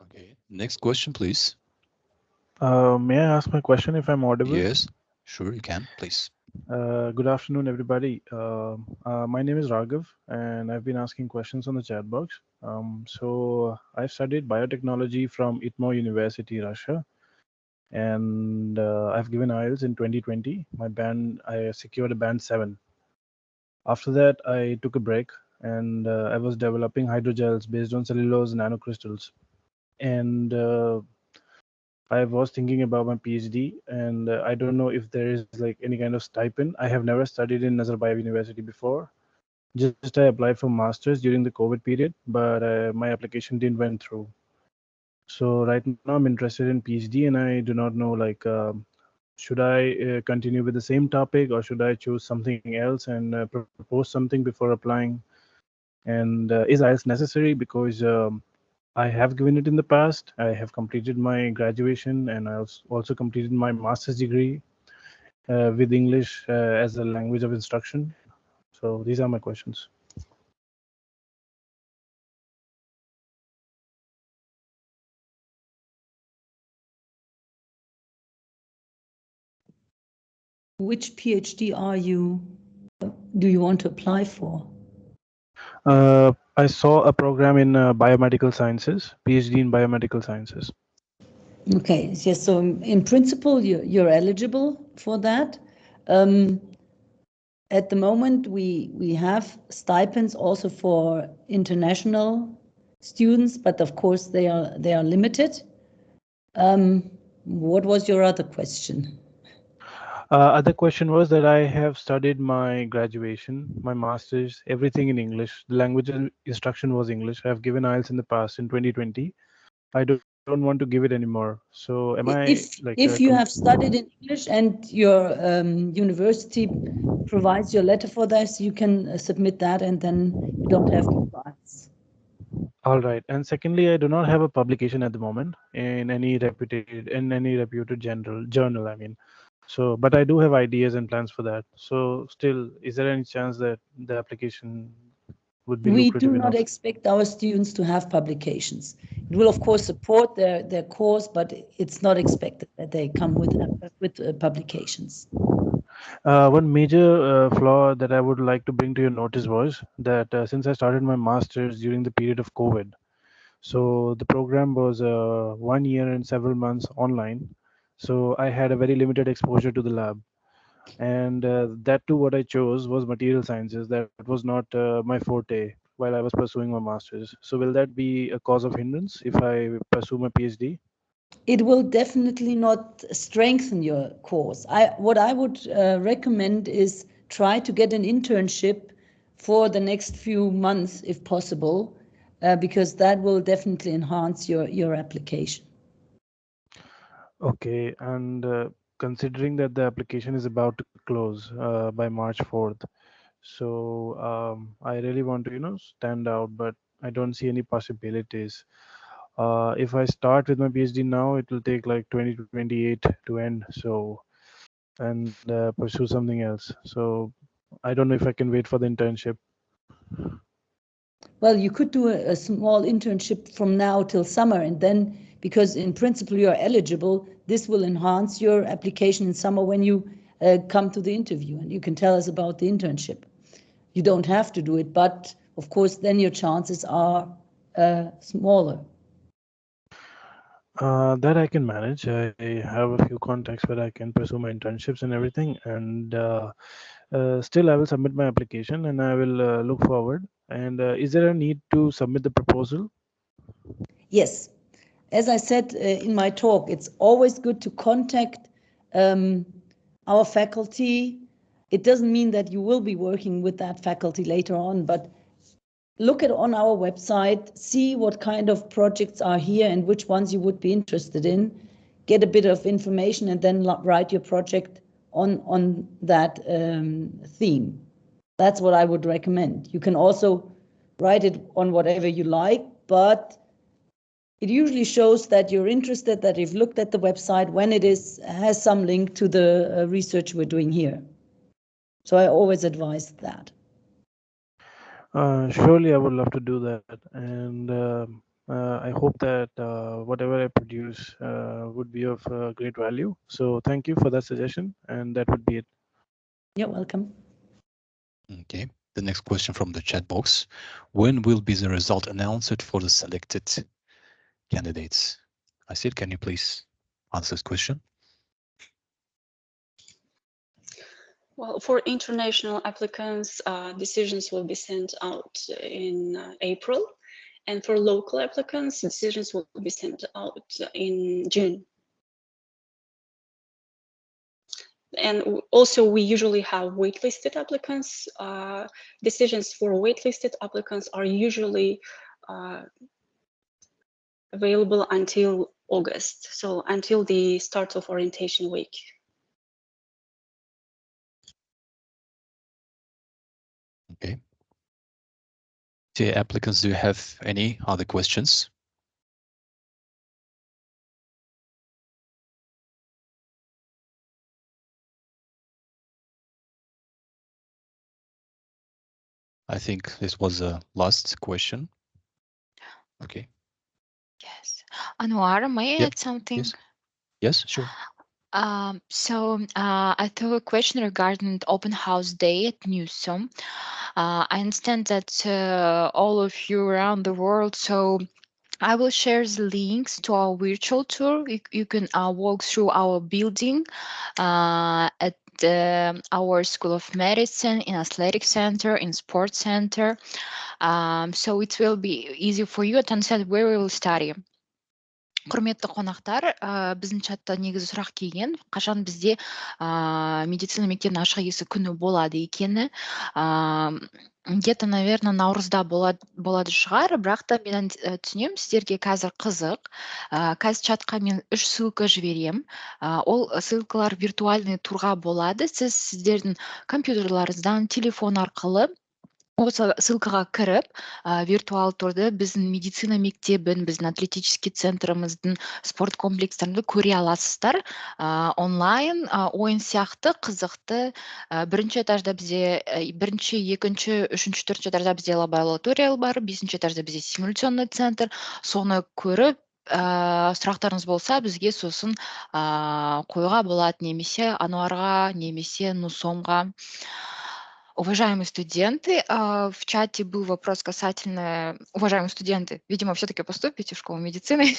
Okay, next question, please. May I ask my question if I'm audible? Yes, sure, you can, please. Good afternoon, everybody. My name is Raghav, and I've been asking questions on the chat box. So I've studied biotechnology from ITMO University, Russia, and I've given IELTS in 2020. I secured a band 7. After that, I took a break, and I was developing hydrogels based on cellulose nanocrystals. And I was thinking about my PhD, and I don't know if there is like any kind of stipend. I have never studied in Nazarbayev University before. Just I applied for masters during the COVID period, but my application didn't went through. So right now I'm interested in PhD, and I do not know like should I continue with the same topic, or should I choose something else and propose something before applying? And is IELTS necessary? Because I have given it in the past. I have completed my graduation, and I also completed my master's degree with English as a language of instruction. So these are my questions. Which PhD do you want to apply for? I saw a program in biomedical sciences, PhD in biomedical sciences. Okay, yes, so in principle, you're eligible for that. At the moment, we have stipends also for international students, but of course they are limited. What was your other question? Other question was that I have studied my graduation, my master's, everything in English. The language instruction was English. I have given IELTS in the past in 2020. I don't want to give it anymore. So am I like if you have studied in English and your university provides your letter for this, you can submit that, and then you don't have to apply. All right. And secondly, I do not have a publication at the moment in any reputed journal. I mean, so but I do have ideas and plans for that. So still, is there any chance that the application would be lucrative enough? We do not expect our students to have publications. It will of course support their course, but it's not expected that they come with publications. One major flaw that I would like to bring to your notice was that since I started my master's during the period of COVID, so the program was 1 year and several months online. So I had a very limited exposure to the lab. And that too, what I chose was material sciences. That was not my forte while I was pursuing my master's. So will that be a cause of hindrance if I pursue my PhD? It will definitely not strengthen your course. What I would recommend is try to get an internship for the next few months, if possible, because that will definitely enhance your application. Okay, and considering that the application is about to close by March 4th, so I really want to, stand out, but I don't see any possibilities. If I start with my PhD now, it will take like 2028 to end. So, and pursue something else. So I don't know if I can wait for the internship. Well, you could do a small internship from now till summer, and then, because in principle you are eligible, this will enhance your application in summer when you come to the interview, and you can tell us about the internship. You don't have to do it, but of course then your chances are smaller. That I can manage. I have a few contacts where I can pursue my internships and everything, and still I will submit my application, and I will look forward. And is there a need to submit the proposal? Yes. As I said in my talk, it's always good to contact our faculty. It doesn't mean that you will be working with that faculty later on, but look at on our website, see what kind of projects are here and which ones you would be interested in, get a bit of information, and then write your project on that theme. That's what I would recommend. You can also write it on whatever you like, but it usually shows that you're interested, that you've looked at the website when it has some link to the research we're doing here. So I always advise that. Surely I would love to do that. And I hope that whatever I produce would be of great value. So thank you for that suggestion. And that would be it. You're welcome. Okay. The next question from the chat box. When will be the result announced for the selected candidates? Asil, can you please answer this question? Well, for international applicants, decisions will be sent out in April. And for local applicants, decisions will be sent out in June. And also, we usually have waitlisted applicants. Decisions for waitlisted applicants are usually available until August, so until the start of orientation week. Okay. Dear applicants, do you have any other questions? I think this was the last question. Okay. Yes. Anwar, may I add something? Yes. Yes, sure. So I have a question regarding open house day at Newsom. I understand that all of you around the world, so I will share the links to our virtual tour. You can walk through our building at our School of Medicine, in Athletic Center, in Sports Center. So it will be easy for you to understand where we will study. Құрметті қонақтар, біздің чатта негізі сұрақ келген, қашан бізде медицина мектебінің ашық есік күні болады екені. Где-то, наверное, наурызда болады шығар, бірақ та мен түсінемін, сіздерге қазір қызық. Қазір чатқа мен 3 ссылка жіберем. Ол ссылкалар виртуальный турға болады. Сіздердің компьютерларыңыздан, телефон арқылы осы ссылкаға кіріп, виртуал турды біздің медицина мектебін, біздің атлетический центріміздің спорт комплекстерінде көре аласыздар. Онлайн ойын сияқты қызықты. Бірінші этажда бізде, бірінші, екінші, үшінші, төртінші этажда бізде лаборатория бар, 5-ші этажда бізде симуляционный центр. Соны көріп, сұрақтарыңыз болса, бізге сосын қойға болады, немесе Ануарға, немесе Нусомға. Уважаемые студенты, в чате был вопрос касательно... Уважаемые студенты, видимо, все-таки поступите в школу медицины,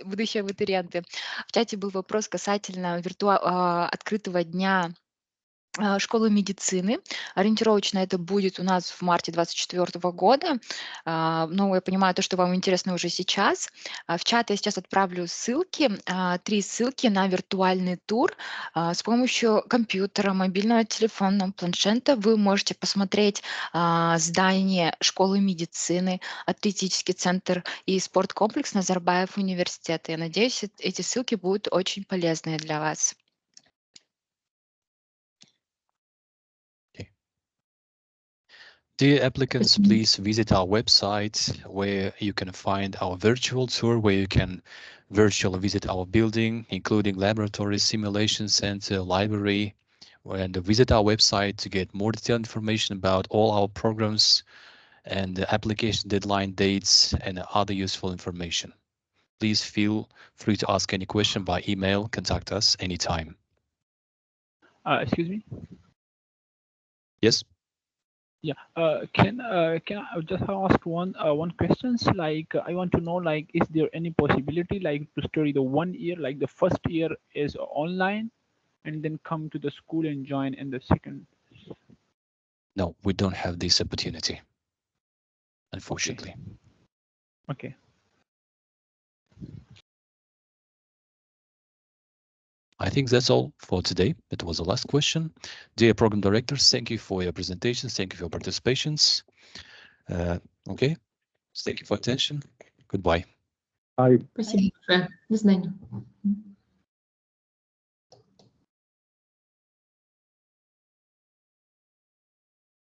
будущие абитуриенты. В чате был вопрос касательно открытого дня школы медицины. Ориентировочно это будет у нас в марте 2024 года. Но я понимаю, то, что вам интересно уже сейчас. В чат я сейчас отправлю ссылки, 3 ссылки на виртуальный тур. С помощью компьютера, мобильного телефона, планшета вы можете посмотреть здание школы медицины, атлетический центр и спорткомплекс Назарбаев Университета. Я надеюсь, эти ссылки будут очень полезные для вас. Dear applicants, please visit our website where you can find our virtual tour, where you can virtually visit our building, including laboratory, simulation center, library, and visit our website to get more detailed information about all our programs and the application deadline dates and other useful information. Please feel free to ask any question by email, contact us anytime. Excuse me? Yes? Yeah, can I just ask one question? Like, I want to know, like, is there any possibility, like, to study the 1 year, like the first year is online, and then come to the school and join in the second? No, we don't have this opportunity, unfortunately. Okay. I think that's all for today. That was the last question. Dear program directors, thank you for your presentations. Thank you for your participations. Okay, thank you for attention. Goodbye. Bye. Спасибо большое. До свидания.